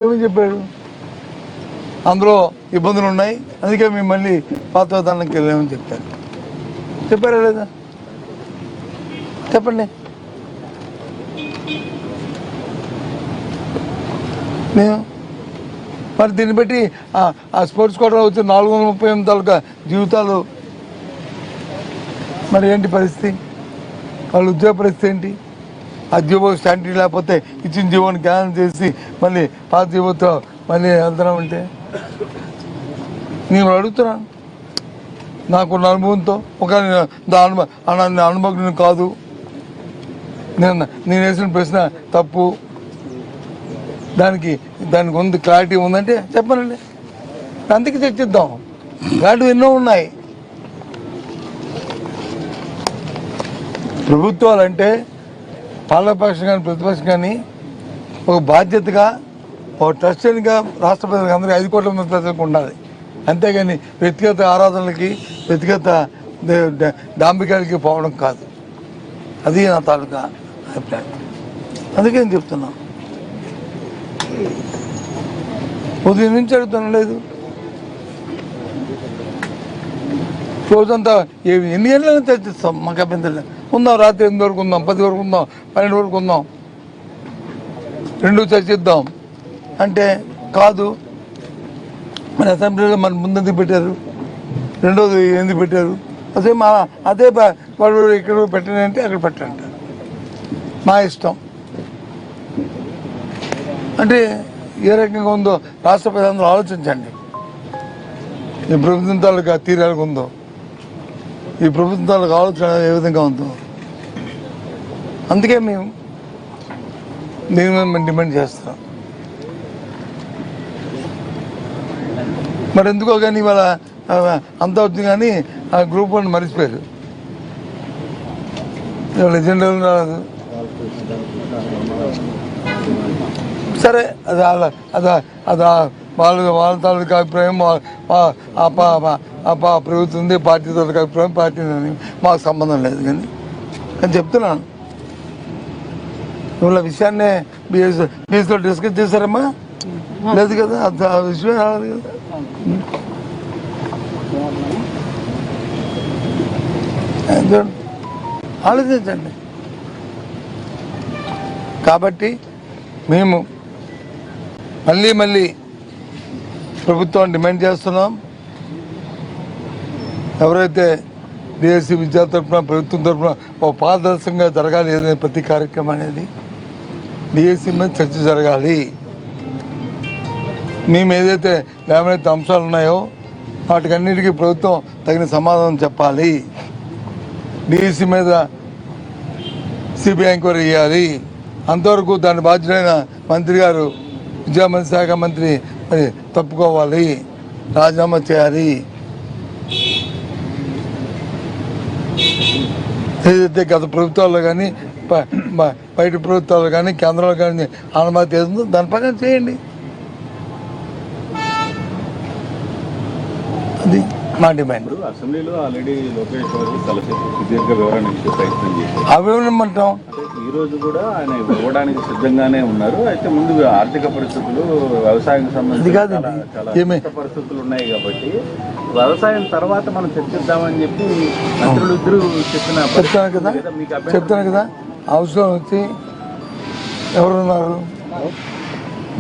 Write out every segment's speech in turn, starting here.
ఏమని చెప్పాడు? అందులో ఇబ్బందులు ఉన్నాయి, అందుకే మిమ్మల్ని పాత విధానానికి వెళ్ళామని చెప్పారు. చెప్పారా లేదా? చెప్పండి. నేను మరి దీన్ని బట్టి ఆ స్పోర్ట్స్ కోటాలో వచ్చి 438 తాలూకా జీవితాలు మరి ఏంటి పరిస్థితి? వాళ్ళ ఉద్యోగ పరిస్థితి ఏంటి? ఆ జీవో స్టాండర్డ్ లేకపోతే ఇచ్చిన జీవోని క్యాన్సిల్ చేసి మళ్ళీ పాత జీవోతో మళ్ళీ వెళ్తున్నామంటే నేను అడుగుతున్నాను. నాకున్న అనుభవంతో ఒక అనుభవం కాదు, నేను వేసిన ప్రశ్న తప్పు, దానికి ఉంది క్లారిటీ ఉందంటే చెప్పనండి, అందుకే చర్చిద్దాం. ఇలాంటివి ఎన్నో ఉన్నాయి. ప్రభుత్వాలు అంటే పాలకపక్షం కానీ ప్రతిపక్షం కానీ ఒక బాధ్యతగా ఒక ట్రస్టెడ్గా రాష్ట్ర ప్రజలకు అందరికీ 5 కోట్ల మంది ప్రజలకు ఉండాలి. అంతేగాని వ్యక్తిగత ఆరాధనలకి వ్యక్తిగత డాంబికాలకి పోవడం కాదు. అది నా తాలూకా అభిప్రాయం. అందుకే నేను చెప్తున్నాను. ఉదయం నుంచి అడుగుతాను లేదు, రోజంతా ఎన్ని గంటలైనా చర్చిస్తాం, మాకు అభ్యంతరం ఉందాం. రాత్రి 8 వరకు ఉందాం, 10 వరకు ఉందాం, 12 వరకు ఉందాం, 2 చర్చిద్దాం అంటే కాదు. మన అసెంబ్లీలో మన ముందెందుకు పెట్టారు, రెండోది ఎందుకు పెట్టారు? అదే వాడు ఇక్కడ పెట్టండి అంటే అక్కడ పెట్టండి, మా ఇష్టం. అంటే ఏ రకంగా ఉందో రాష్ట్ర ప్రజలందరూ ఆలోచించండి. ఈ ప్రభుత్వం తాలూకా తీరాలకు ఉందో, ఈ ప్రభుత్వం తాలూకా ఆలోచన ఏ విధంగా ఉందో, అందుకే మేము డిమాండ్ చేస్తున్నాం. మరి ఎందుకో కానీ ఇవాళ అంతా వచ్చింది కానీ ఆ గ్రూప్ వాళ్ళు మర్చిపోయారు. ఇవాళ ఎజెండాలు రాదు. సరే, అది వాళ్ళ తాలూకా అభిప్రాయం, ప్రభుత్వం ఉంది, పార్టీ తాలూకా అభిప్రాయం, పార్టీ మాకు సంబంధం లేదు. కానీ చెప్తున్నాను, ఇవాళ విషయాన్నే బీఎస్లో డిస్కస్ చేశారమ్మా? లేదు కదా, ఆ విషయం రాలేదు కదా. ఆలోచించండి. కాబట్టి మేము మళ్ళీ ప్రభుత్వాన్ని డిమాండ్ చేస్తున్నాం. ఎవరైతే డిఎస్సి విద్యార్థుల తరఫున ప్రభుత్వం తరఫున ఒక పారదర్శకంగా జరగాలి, ఏదైనా ప్రతి కార్యక్రమం అనేది డిఎస్సి మీద చర్చ జరగాలి. మేము ఏదైతే లేవనైతే అంశాలు ఉన్నాయో వాటికన్నిటికీ ప్రభుత్వం తగిన సమాధానం చెప్పాలి. డిఎస్సి మీద సిబిఐ ఎంక్వైరీ చేయాలి. అంతవరకు దాని బాధ్యుడైన మంత్రి గారు, విద్యామంత్రి శాఖ మంత్రి మరి తప్పుకోవాలి, రాజీనామా చేయాలి. ఏదైతే గత ప్రభుత్వాల్లో కానీ బయట ప్రభుత్వాల్లో కానీ కేంద్రంలో కానీ అనుమతి ఏదో దాని ప్రకారం చేయండి. అది మా డిమాండ్. అసెంబ్లీలో ఆల్రెడీ లోకేష్ గారు సుదీర్ఘ వివరణ ఇచ్చే ప్రయత్నం చేశారు. అవేమంటాం, ఈ రోజు కూడా ఆయన ఇవ్వడానికి సిద్ధంగానే ఉన్నారు. అయితే ముందు ఆర్థిక పరిస్థితులు, వ్యవసాయానికి సంబంధించి చాలా పరిస్థితులు ఉన్నాయి కాబట్టి వ్యవసాయం తర్వాత మనం చర్చిద్దామని చెప్పి మంత్రులు ఇద్దరు చెప్తాను కదా. అవసరం వచ్చి ఎవరున్నారు?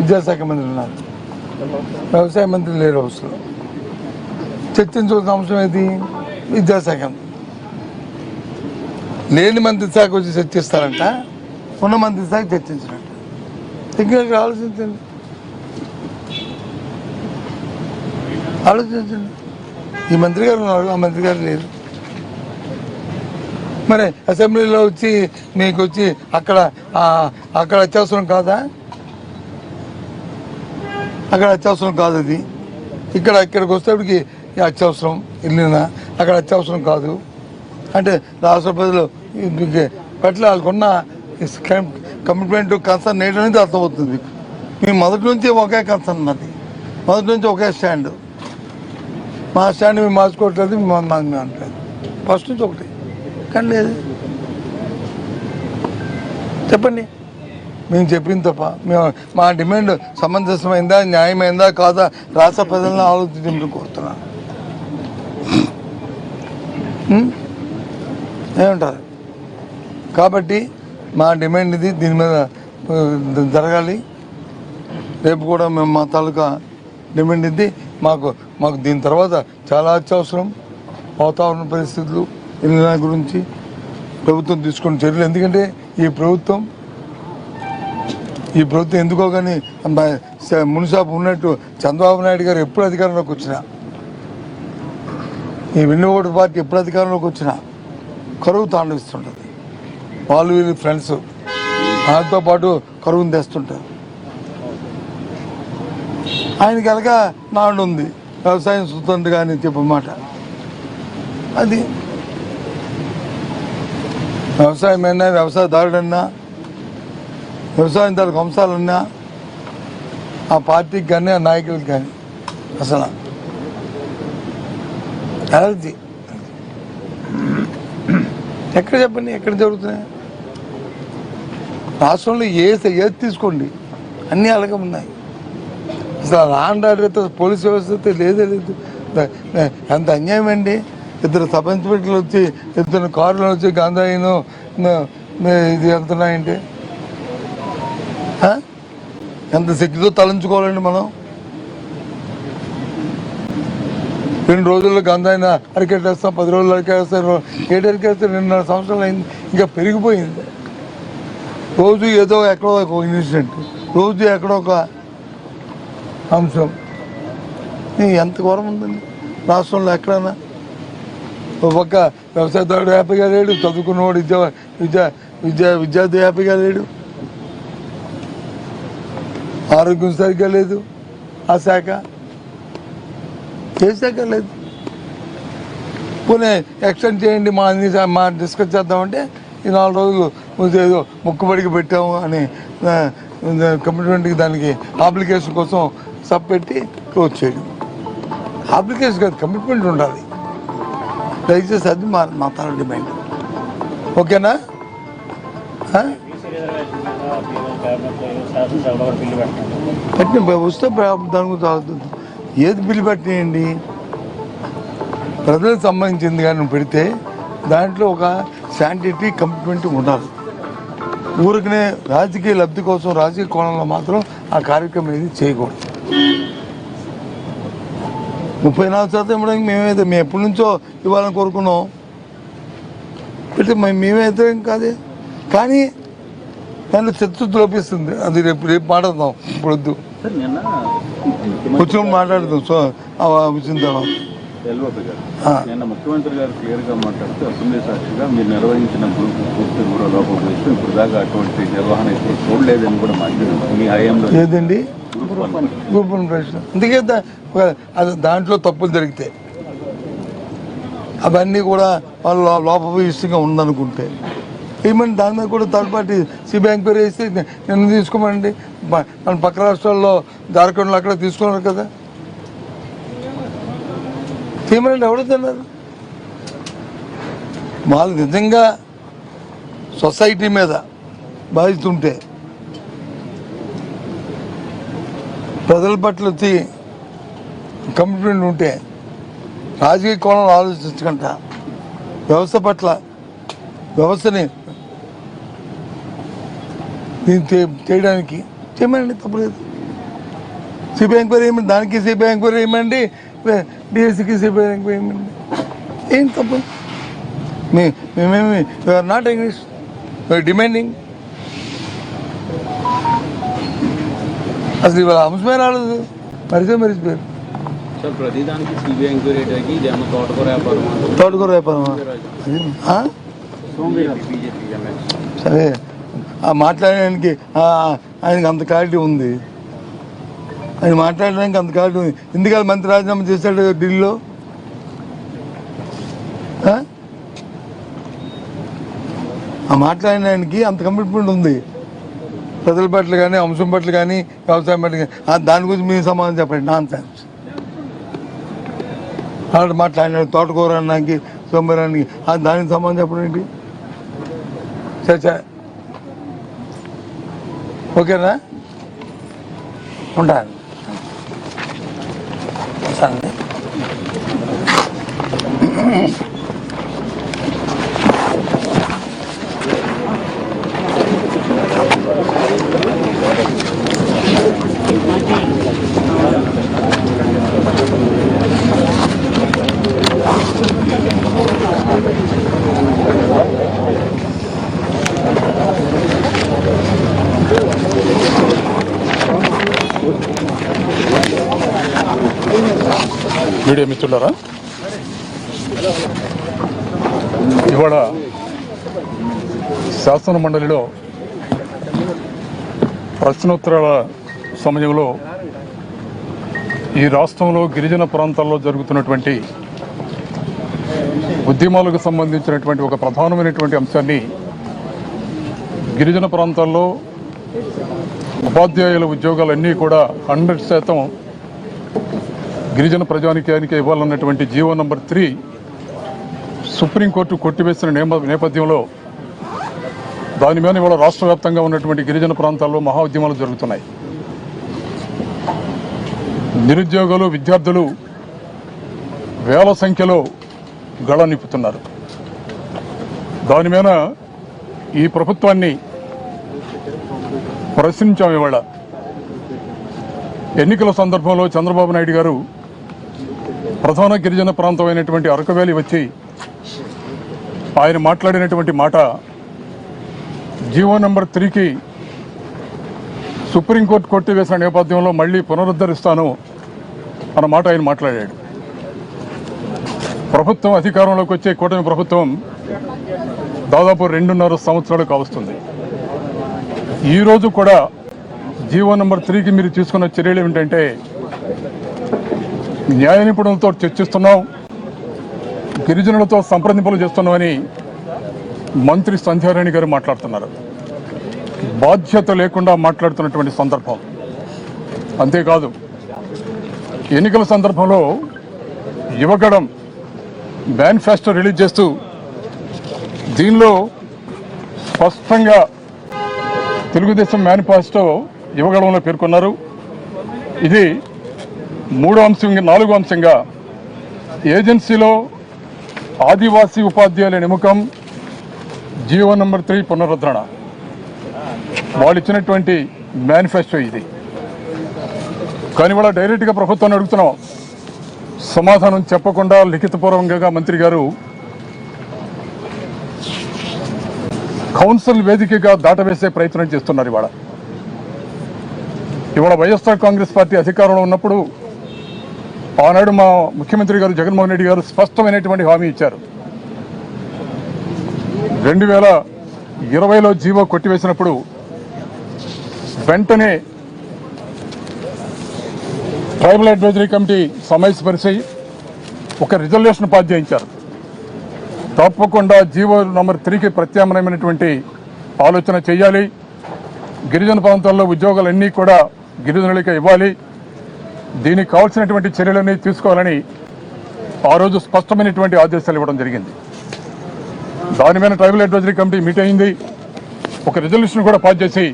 విద్యాశాఖ మంత్రి ఉన్నారు, వ్యవసాయ మంత్రి లేరు. అవసరం చర్చించవలసిన అంశం ఏది? విద్యాశాఖ. లేని మంత్రి శాఖ వచ్చి చర్చిస్తారంట, ఉన్న మంత్రి శాఖ చర్చించారంట. దగ్గర ఆలోచించండి. ఈ మంత్రి గారు ఉన్నారు, ఆ మంత్రి గారు లేరు. మరి అసెంబ్లీలో వచ్చి మీకు వచ్చి అక్కడ అత్యవసరం కాదా? అక్కడ అత్యవసరం కాదు అది. ఇక్కడికి వస్తేప్పటికి అత్యవసరం వెళ్ళినా అక్కడ అత్యవసరం కాదు అంటే రాష్ట్ర ప్రజలు పట్ల వాళ్ళకున్న కమిట్మెంట్, కన్సర్న్ ఏంటనేది అర్థమవుతుంది. మేము మొదటి నుంచి ఒకే కన్సర్న్ ఉన్నది, మొదటి నుంచి ఒకే స్టాండ్. మా స్టాండ్ మేము మార్చుకోవట్లేదు, మేము అనట్లేదు. ఫస్ట్ నుంచి ఒకటి. కానీ లేదు, చెప్పండి. మేము చెప్పింది తప్ప మేము మా డిమాండ్ సమంజసమైందా న్యాయమైందా కాదా రాష్ట్ర ప్రజలను ఆలోచించమని కోరుతున్నాను. ఏమంటారు? కాబట్టి మా డిమాండ్ ఇది, దీని మీద జరగాలి. రేపు కూడా మేము మా తాలూకా డిమాండ్ ఇది. మాకు దీని తర్వాత చాలా అత్యవసరం. వాతావరణ పరిస్థితులు ఇళ్ళ గురించి ప్రభుత్వం తీసుకున్న చర్యలు. ఎందుకంటే ఈ ప్రభుత్వం ఎందుకో కానీ మున్సాపు ఉన్నట్టు చంద్రబాబు నాయుడు గారు ఎప్పుడు అధికారంలోకి వచ్చినా, ఈ వెన్నుపోటు పార్టీ ఎప్పుడు అధికారంలోకి వచ్చినా కరువు తాండవిస్తుంటుంది. వాళ్ళు వీళ్ళు ఫ్రెండ్స్ ఆయనతో పాటు కరువును తెస్తుంటారు. ఆయనకి ఎలాగా నాడు ఉంది, వ్యవసాయం సుతంది కానీ చెప్పమాట. అది వ్యవసాయమైనా, వ్యవసాయదారుడన్నా, వ్యవసాయం తాలూకు అంశాలన్నా ఆ పార్టీకి కానీ ఆ నాయకులకి కానీ అసలు ఎలర్జీ. ఎక్కడ చెప్పండి, ఎక్కడ జరుగుతున్నాయి? రాష్ట్రంలో ఏది తీసుకోండి అన్నీ అలాగే ఉన్నాయి. అసలు లాండ్ ఆర్డర్ పోలీస్ వ్యవస్థ లేదే లేదు. ఎంత అన్యాయం అండి. ఇద్దరు సర్పంచ్ పెట్టులు వచ్చి, ఇద్దరు కార్లు వచ్చి గాంధాయిను ఇది వెళ్తున్నాయంటే ఎంత శక్తితో తలంచుకోవాలండి మనం. 2 రోజుల్లో గంధాయిన అరికెట్టేస్తాం, 10 రోజులు అరికేస్తాం. అరికేస్తే 2.5 సంవత్సరాలు అయింది, ఇంకా పెరిగిపోయింది. రోజు ఏదో ఎక్కడో ఒక ఇన్సిడెంట్, రోజు ఎక్కడో ఒక అంశం. ఎంత ఘోరం ఉందండి రాష్ట్రంలో. ఎక్కడైనా ఒక పక్క వ్యవసాయదారుడు హ్యాపీగా లేడు, చదువుకున్నవాడు విద్యార్థి హ్యాపీగా లేడు, ఆరోగ్యం సరిగ్గా లేదు, ఆ శాఖ ఏ శాఖ లేదు. పోనీ ఎక్స్టెండ్ చేయండి, మా డిస్కస్ చేద్దామంటే ఈ 4 రోజులు ఏదో ముక్కుబడికి పెట్టాము అని కమిట్మెంట్కి దానికి అప్లికేషన్ కోసం సబ్ పెట్టి క్లోజ్ చేయడం. అప్లికేషన్ కాదు, కమిట్మెంట్ ఉండాలి. దయచేసి అది మా తన డిమాండ్. ఓకేనా? వస్తే దాని గురించి ఆలోచిద్దాం. ఏది బిల్లు పెట్టినండి, ప్రజలకు సంబంధించింది కానీ నువ్వు పెడితే దాంట్లో ఒక శాంటిటీ కమిట్మెంట్ ఉండాలి. ఊరికనే రాజకీయ లబ్ధి కోసం, రాజకీయ కోణంలో మాత్రం ఆ కార్యక్రమం ఏది చేయకూడదు. 34% ఇవ్వడానికి మేము ఎప్పటి నుంచో ఇవ్వాలని కోరుకున్నాం. పెడితే మేమైతే కాదే, కానీ దాంట్లో చర్చ లోపిస్తుంది. అది రేపు మాట్లాడదాం, ఇప్పుడు వద్దు, వచ్చినప్పుడు మాట్లాడదాం. సో వచ్చిన తర్వాత నిన్న ముఖ్యమంత్రి గారు క్లియర్ గా మాట్లాడుతూ అసెంబ్లీ సాక్షిగా మీరు నిర్వహించిన పూర్తి కూడా లోపం చేస్తూ ఇప్పుడు దాకా అటువంటి నిర్వహణ ఇప్పుడు చూడలేదని కూడా మాట్లాడారు మీ హయాంలో. ఏదండి గ్రూప్ వన్ ప్రశ్న. అందుకే అది దాంట్లో తప్పులు జరిగితే అవన్నీ కూడా వాళ్ళు లోపభూయిష్టంగా ఉందనుకుంటే ఏమంటే దాని మీద కూడా థర్డ్ పార్టీ సిబిఐ ఎంక్వైరీ చేసి నిన్న తీసుకోమండి. మన పక్క రాష్ట్రాల్లో జార్ఖండ్లో అక్కడ తీసుకున్నారు కదా. తీయమనండి, ఎవరైతున్నారు వాళ్ళు నిజంగా సొసైటీ మీద బాధ్యత ఉంటే, ప్రజల పట్ల వచ్చి కమిట్మెంట్ ఉంటే, రాజకీయ కోణంలో ఆలోచించకుండా వ్యవస్థ పట్ల వ్యవస్థని చేయడానికి చేయమండి, తప్పలేదు. సిబిఐ ఎంక్వైరీ ఏమండి, దానికి సిబిఐ ఎంక్వైరీ ఏమండి, డిఎస్సికి సిబిఐ ఎంక్వైరీ ఏమండి, ఏం తప్పు. మేమేమి ఆర్ నాట్ ఇంగ్లీష్ డిమాండింగ్. అసలు ఇవాళ అంశమే రాలేదు, మరిచిపోయారు. ప్రతిదానికి సిబిఐ ఎంక్వైరీ తోటకూర వ్యాపారమా? సరే, మాట్లాడడానికి ఆయనకి అంత క్లారిటీ ఉంది. ఆయన మాట్లాడడానికి అంత క్లారిటీ ఉంది. ఎందుకని మంత్రి రాజీనామా చేశాడు ఢిల్లీలో? ఆ మాట్లాడడానికి అంత కమిట్మెంట్ ఉంది. ప్రజల పట్ల కానీ, అంశం పట్ల కానీ, వ్యవసాయం పట్ల కానీ. దాని గురించి మీరు సమాధానం చెప్పండి. Non sense. అలాంటి మాట్లాడినాడు తోటకూర అన్నానికి, సోమవారానికి, దానికి సమాధానం చెప్పడం ఏంటి? చచ్చా ఓకేనా? ఉంటాను. సరే. మీడియా మిత్రులారా, ఇవాళ శాసన మండలిలో ప్రశ్నోత్తరాల సమయంలో ఈ రాష్ట్రంలో గిరిజన ప్రాంతాల్లో జరుగుతున్నటువంటి ఉద్యమాలకు సంబంధించినటువంటి ఒక ప్రధానమైనటువంటి అంశాన్ని, గిరిజన ప్రాంతాల్లో ఉపాధ్యాయుల ఉద్యోగాలన్నీ కూడా 100% గిరిజన ప్రజానికానికి ఇవ్వాలన్నటువంటి జీవో నంబర్ 3 సుప్రీంకోర్టు కొట్టివేసిన నేపథ్యంలో దాని మీద ఇవాళ రాష్ట్ర వ్యాప్తంగా ఉన్నటువంటి గిరిజన ప్రాంతాల్లో మహా ఉద్యమాలు జరుగుతున్నాయి. నిరుద్యోగులు, విద్యార్థులు వేల సంఖ్యలో గళ నిప్పుతున్నారు. దాని మీద ఈ ప్రభుత్వాన్ని ప్రశ్నించాం. ఇవాళ ఎన్నికల సందర్భంలో చంద్రబాబు నాయుడు గారు ప్రధాన గిరిజన ప్రాంతమైనటువంటి అరకవేలి వచ్చి ఆయన మాట్లాడినటువంటి మాట, జీవో నంబర్ 3కి సుప్రీంకోర్టు కొట్టివేసిన నేపథ్యంలో మళ్ళీ పునరుద్ధరిస్తాను అన్న మాట ఆయన మాట్లాడాడు. ప్రభుత్వం అధికారంలోకి వచ్చే కూటమి ప్రభుత్వం దాదాపు 2.5 సంవత్సరాలు కావస్తుంది. ఈరోజు కూడా జీవో నంబర్ 3కి మీరు తీసుకున్న చర్యలు ఏమిటంటే, న్యాయ నిపుణులతో చర్చిస్తున్నాం, గిరిజనులతో సంప్రదింపులు చేస్తున్నామని మంత్రి సంధ్యారాణి గారు మాట్లాడుతున్నారు. బాధ్యత లేకుండా మాట్లాడుతున్నటువంటి సందర్భం. అంతేకాదు, ఎన్నికల సందర్భంలో యువగడం మేనిఫెస్టో రిలీజ్ చేస్తూ దీనిలో స్పష్టంగా తెలుగుదేశం మేనిఫెస్టో యువగడంలో పేర్కొన్నారు. ఇది 4వ అంశంగా ఏజెన్సీలో ఆదివాసీ ఉపాధ్యాయుల నియామకం, జీవో నంబర్ 3 పునరుద్ధరణ. వాళ్ళు ఇచ్చినటువంటి మేనిఫెస్టో ఇది. కానీ వాళ్ళ డైరెక్ట్గా ప్రభుత్వాన్ని అడుగుతున్నాం, సమాధానం చెప్పకుండా లిఖితపూర్వకంగా మంత్రి గారు కౌన్సిల్ వేదికగా దాటవేసే ప్రయత్నం చేస్తున్నారు. ఇవాళ వైఎస్ఆర్ కాంగ్రెస్ పార్టీ అధికారంలో ఉన్నప్పుడు ఆనాడు మా ముఖ్యమంత్రి గారు జగన్మోహన్ రెడ్డి గారు స్పష్టమైనటువంటి హామీ ఇచ్చారు. 2020లో జీవో కొట్టివేసినప్పుడు వెంటనే ట్రైబల్ అడ్వైజరీ కమిటీ సమావేశపరిచి ఒక రిజల్యూషన్ పాస్ చేయించారు. తప్పకుండా జీవో నంబర్ 3కి ప్రత్యామ్నాయమైనటువంటి ఆలోచన చేయాలి, గిరిజన ప్రాంతాల్లో ఉద్యోగాలన్నీ కూడా గిరిజనులకే ఇవ్వాలి, దీనికి కావాల్సినటువంటి చర్యలన్నీ తీసుకోవాలని ఆ రోజు స్పష్టమైనటువంటి ఆదేశాలు ఇవ్వడం జరిగింది. దాని మీద ట్రైబల్ అడ్వైజరీ కమిటీ మీట్ అయింది. ఒక రిజల్యూషన్ కూడా పాస్ చేసి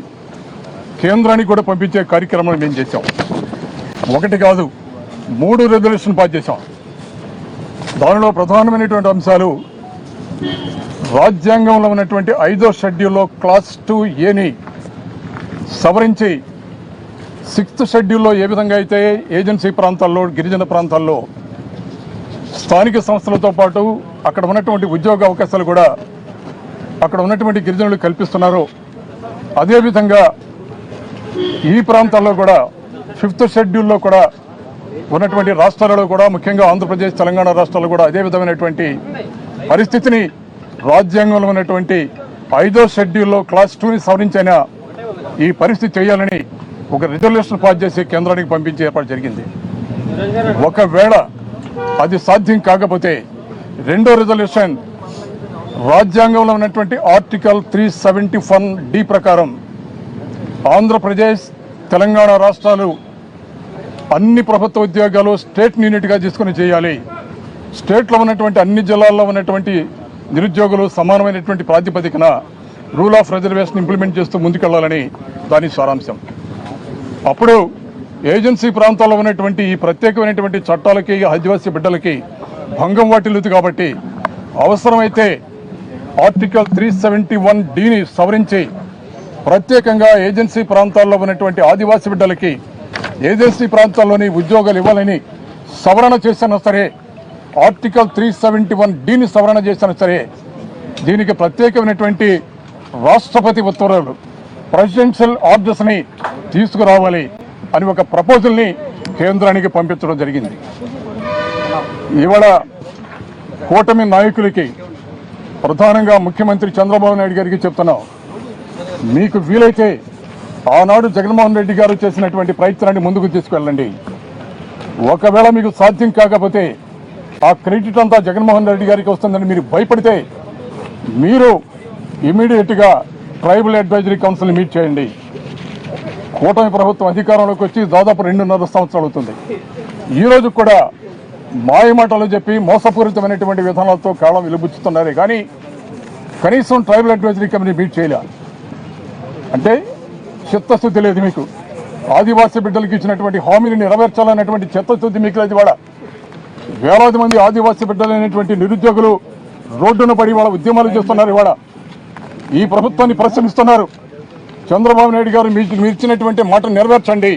కేంద్రానికి కూడా పంపించే కార్యక్రమాన్ని మేము చేశాం. 1 కాదు 3 రిజల్యూషన్ పాస్ చేశాం. దానిలో ప్రధానమైనటువంటి అంశాలు, రాజ్యాంగంలో ఉన్నటువంటి 5వ షెడ్యూల్లో క్లాస్ 2A సవరించి 6th షెడ్యూల్లో ఏ విధంగా అయితే ఏజెన్సీ ప్రాంతాల్లో, గిరిజన ప్రాంతాల్లో స్థానిక సంస్థలతో పాటు అక్కడ ఉన్నటువంటి ఉద్యోగ అవకాశాలు కూడా అక్కడ ఉన్నటువంటి గిరిజనులు కల్పిస్తున్నారు, అదేవిధంగా ఈ ప్రాంతాల్లో కూడా 5th షెడ్యూల్లో కూడా ఉన్నటువంటి రాష్ట్రాలలో కూడా, ముఖ్యంగా ఆంధ్రప్రదేశ్, తెలంగాణ రాష్ట్రాల్లో కూడా అదే విధమైనటువంటి పరిస్థితిని రాజ్యాంగంలో ఉన్నటువంటి 5వ షెడ్యూల్లో క్లాస్ 2ని సవరించైనా ఈ పరిస్థితి చేయాలని ఒక రిజల్యూషన్ పాస్ చేసి కేంద్రానికి పంపించే ఏర్పాటు జరిగింది. ఒకవేళ అది సాధ్యం కాకపోతే 2వ రిజల్యూషన్ రాజ్యాంగంలో ఉన్నటువంటి ఆర్టికల్ 371D ప్రకారం ఆంధ్రప్రదేశ్, తెలంగాణ రాష్ట్రాలు అన్ని ప్రభుత్వ ఉద్యోగాలు స్టేట్ యూనిట్గా తీసుకుని చేయాలి. స్టేట్లో ఉన్నటువంటి అన్ని జిల్లాల్లో ఉన్నటువంటి నిరుద్యోగులు సమానమైనటువంటి ప్రాతిపదికన రూల్ ఆఫ్ రిజర్వేషన్ ఇంప్లిమెంట్ చేస్తూ ముందుకెళ్లాలని దాని సారాంశం. అప్పుడు ఏజెన్సీ ప్రాంతాల్లో ఉన్నటువంటి ఈ ప్రత్యేకమైనటువంటి చట్టాలకి ఆదివాసీ బిడ్డలకి భంగం వాటిల్లుతుంది. కాబట్టి అవసరమైతే ఆర్టికల్ 371(d)ని సవరించి ప్రత్యేకంగా ఏజెన్సీ ప్రాంతాల్లో ఉన్నటువంటి ఆదివాసీ బిడ్డలకి ఏజెన్సీ ప్రాంతాల్లోని ఉద్యోగాలు ఇవ్వాలని సవరణ చేసినా సరే, ఆర్టికల్ 371(d)ని సవరణ చేసినా సరే, దీనికి ప్రత్యేకమైనటువంటి రాష్ట్రపతి ఉత్తర్వులు ప్రెసిడెన్షియల్ ఆర్డర్స్ని తీసుకురావాలి అని ఒక ప్రపోజల్ని కేంద్రానికి పంపించడం జరిగింది. ఇవాళ కూటమి నాయకులకి, ప్రధానంగా ముఖ్యమంత్రి చంద్రబాబు నాయుడు గారికి చెప్తున్నాం, మీకు వీలైతే ఆనాడు జగన్మోహన్ రెడ్డి గారు చేసినటువంటి ప్రయత్నాన్ని ముందుకు తీసుకెళ్ళండి. ఒకవేళ మీకు సాధ్యం కాకపోతే ఆ క్రెడిట్ అంతా జగన్మోహన్ రెడ్డి గారికి వస్తుందని మీరు భయపడితే మీరు ఇమీడియట్గా ట్రైబల్ అడ్వైజరీ కౌన్సిల్ని మీట్ చేయండి. కూటమి ప్రభుత్వం అధికారంలోకి వచ్చి దాదాపు 2.5 సంవత్సరాలు అవుతుంది. ఈరోజు కూడా మాయమాటలు చెప్పి మోసపూరితమైనటువంటి విధానాలతో కాలం వెలుబుచ్చుతున్నారే కానీ కనీసం ట్రైబల్ అడ్వైజరీ కమిటీ మీట్ చేయలే. అంటే చిత్తశుద్ధి లేదు మీకు. ఆదివాసీ బిడ్డలకు ఇచ్చినటువంటి హామీని నెరవేర్చాలన్నటువంటి చిత్తశుద్ధి మీకు లేదు. వాళ్ళ వేలాది మంది ఆదివాసీ బిడ్డలైనటువంటి నిరుద్యోగులు రోడ్డున పడి వాళ్ళ ఉద్యమాలు చేస్తున్నారు. ఇవాళ ఈ ప్రభుత్వాన్ని ప్రశ్నిస్తున్నారు. చంద్రబాబు నాయుడు గారు మీరు ఇచ్చినటువంటి మాట నెరవేర్చండి.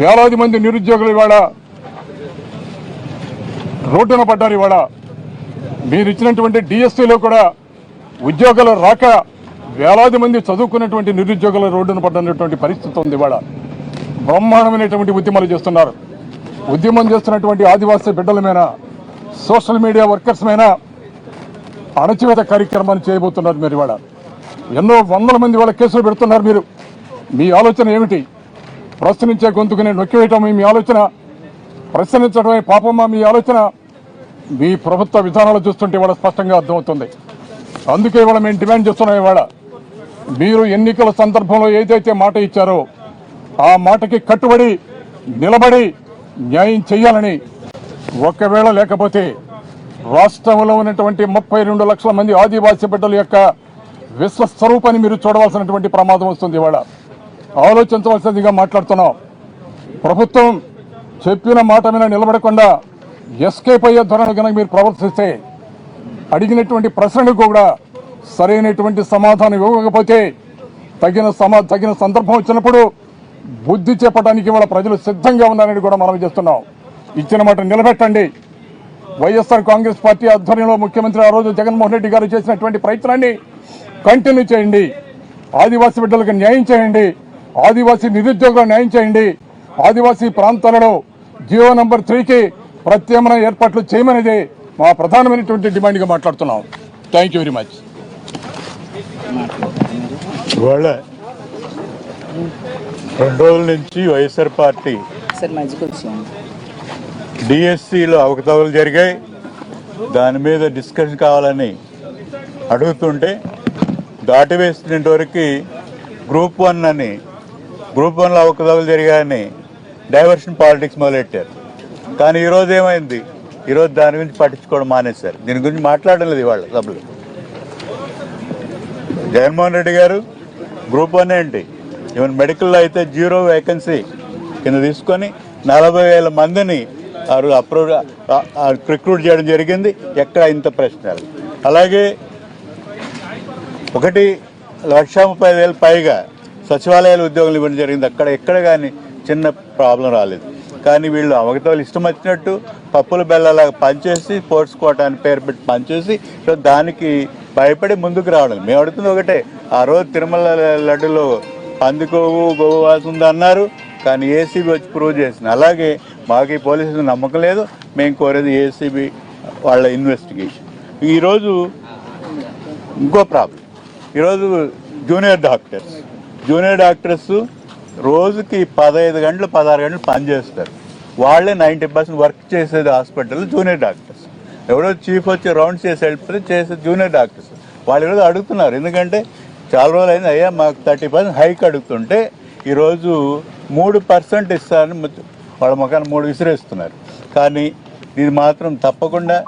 వేలాది మంది నిరుద్యోగులు ఇవాళ రోడ్డున పడ్డారు. ఇవాళ మీరు ఇచ్చినటువంటి డిఎస్సీలో కూడా ఉద్యోగాలు రాక వేలాది మంది చదువుకున్నటువంటి నిరుద్యోగుల రోడ్డున పడ్డటువంటి పరిస్థితి ఉంది. ఇవాళ బ్రహ్మాండమైనటువంటి ఉద్యమాలు చేస్తున్నారు. ఉద్యమం చేస్తున్నటువంటి ఆదివాసీ బిడ్డల మీద, సోషల్ మీడియా వర్కర్స్ మీద అణచివేత కార్యక్రమాన్ని చేయబోతున్నారు. మీరు ఇవాళ ఎన్నో వందల మంది వాళ్ళ కేసులు పెడుతున్నారు. మీరు మీ ఆలోచన ఏమిటి? ప్రశ్నించే గొంతుకుని నొక్కివేయటం మీ ఆలోచన, ప్రశ్నించడమే పాపమా మీ ఆలోచన? మీ ప్రభుత్వ విధానాలు చూస్తుంటే ఇవాళ స్పష్టంగా అర్థమవుతుంది. అందుకే ఇవాళ మేము డిమాండ్ చేస్తున్నాం. ఇవాళ మీరు ఎన్నికల సందర్భంలో ఏదైతే మాట ఇచ్చారో ఆ మాటకి కట్టుబడి నిలబడి న్యాయం చేయాలని, ఒకవేళ లేకపోతే రాష్ట్రంలో ఉన్నటువంటి 32 లక్షల మంది ఆదివాసీ బిడ్డల యొక్క విశ్వస్వరూపాన్ని మీరు చూడవలసినటువంటి ప్రమాదం వస్తుంది. ఇవాళ ఆలోచించవలసిందిగా మాట్లాడుతున్నాం. ప్రభుత్వం చెప్పిన మాట మీద నిలబడకుండా ఎస్కేప్ అయ్యే ధోరణి కనుక మీరు ప్రవర్తిస్తే, అడిగినటువంటి ప్రశ్నలకు కూడా సరైనటువంటి సమాధానం ఇవ్వకపోతే తగిన సందర్భం వచ్చినప్పుడు బుద్ధి చెప్పడానికి వాళ్ళ ప్రజలు సిద్ధంగా ఉన్నారని కూడా మనం చేస్తున్నాం. ఇచ్చిన మాట నిలబెట్టండి. వైఎస్ఆర్ కాంగ్రెస్ పార్టీ ఆధ్వర్యంలో ముఖ్యమంత్రి ఆ రోజు జగన్మోహన్ రెడ్డి గారు చేసినటువంటి ప్రయత్నాన్ని కంటిన్యూ చేయండి. ఆదివాసీ బిడ్డలకు న్యాయం చేయండి. ఆదివాసీ నిరుద్యోగులకు న్యాయం చేయండి. ఆదివాసీ ప్రాంతాలలో జియో నంబర్ 3కి ప్రత్యామ్నాయ ఏర్పాట్లు చేయమనేది మా ప్రధానమైనటువంటి డిమాండ్గా మాట్లాడుతున్నాం. Thank you very much. ఇవాళ 2 రోజుల నుంచి వైఎస్ఆర్ పార్టీ డిఎస్సిలో అవకతవకలు జరిగాయి, దాని మీద డిస్కషన్ కావాలని అడుగుతుంటే దాటివేసినంత వరకు గ్రూప్ 1లో అవకతవకలు జరిగాయని డైవర్షన్ పాలిటిక్స్ మొదలెట్టారు. కానీ ఈరోజు ఏమైంది? ఈరోజు దాని గురించి పట్టించుకోవడం మానేశారు. దీని గురించి మాట్లాడడం లేదు ఇవాళ సభలో. జగన్మోహన్ రెడ్డి గారు గ్రూప్ 1 ఏంటి, ఈవెన్ మెడికల్లో అయితే 0 వేకెన్సీ కింద తీసుకొని 40,000 మందిని రిక్రూట్ చేయడం జరిగింది. ఎక్కడ ఇంత ప్రశ్నలు. అలాగే 1,30,000 పైగా సచివాలయాల ఉద్యోగులు ఇవ్వడం జరిగింది. ఎక్కడ కానీ చిన్న ప్రాబ్లం రాలేదు. కానీ వీళ్ళు అవకతవకలు ఇష్టం వచ్చినట్టు పప్పుల బెల్లలాగా పనిచేసి స్పోర్ట్స్ కోటా అని పేరు పెట్టి పనిచేసి దానికి భయపడి ముందుకు రావడం. మేము అడుగుతుంది ఒకటే, ఆ రోజు తిరుమల లడ్డులో పందికోవు గోవు వాసన ఉంది అన్నారు, కానీ ఏసీబీ వచ్చి ప్రూవ్ చేసింది. అలాగే మాకు ఈ పోలీసులు నమ్మకం లేదు. మేము కోరేది ఏసీబీ వాళ్ళ ఇన్వెస్టిగేషన్. ఈరోజు ఇంకో ప్రాబ్లం, ఈరోజు జూనియర్ డాక్టర్స్ రోజుకి 15 గంటలు 16 గంటలు పనిచేస్తారు. వాళ్ళే 90% వర్క్ చేసేది హాస్పిటల్లో జూనియర్ డాక్టర్స్. ఎవరో చీఫ్ వచ్చి రౌండ్స్ చేసి వెళ్ళిపోతే చేసేది జూనియర్ డాక్టర్స్. వాళ్ళు ఈరోజు అడుగుతున్నారు, ఎందుకంటే చాలా రోజులు అయింది, అయ్యా మాకు 30% హైక్ అడుగుతుంటే ఈరోజు 3% ఇస్తారని వాళ్ళ ముఖాన్ని 3 విసిరేస్తున్నారు. కానీ ఇది మాత్రం తప్పకుండా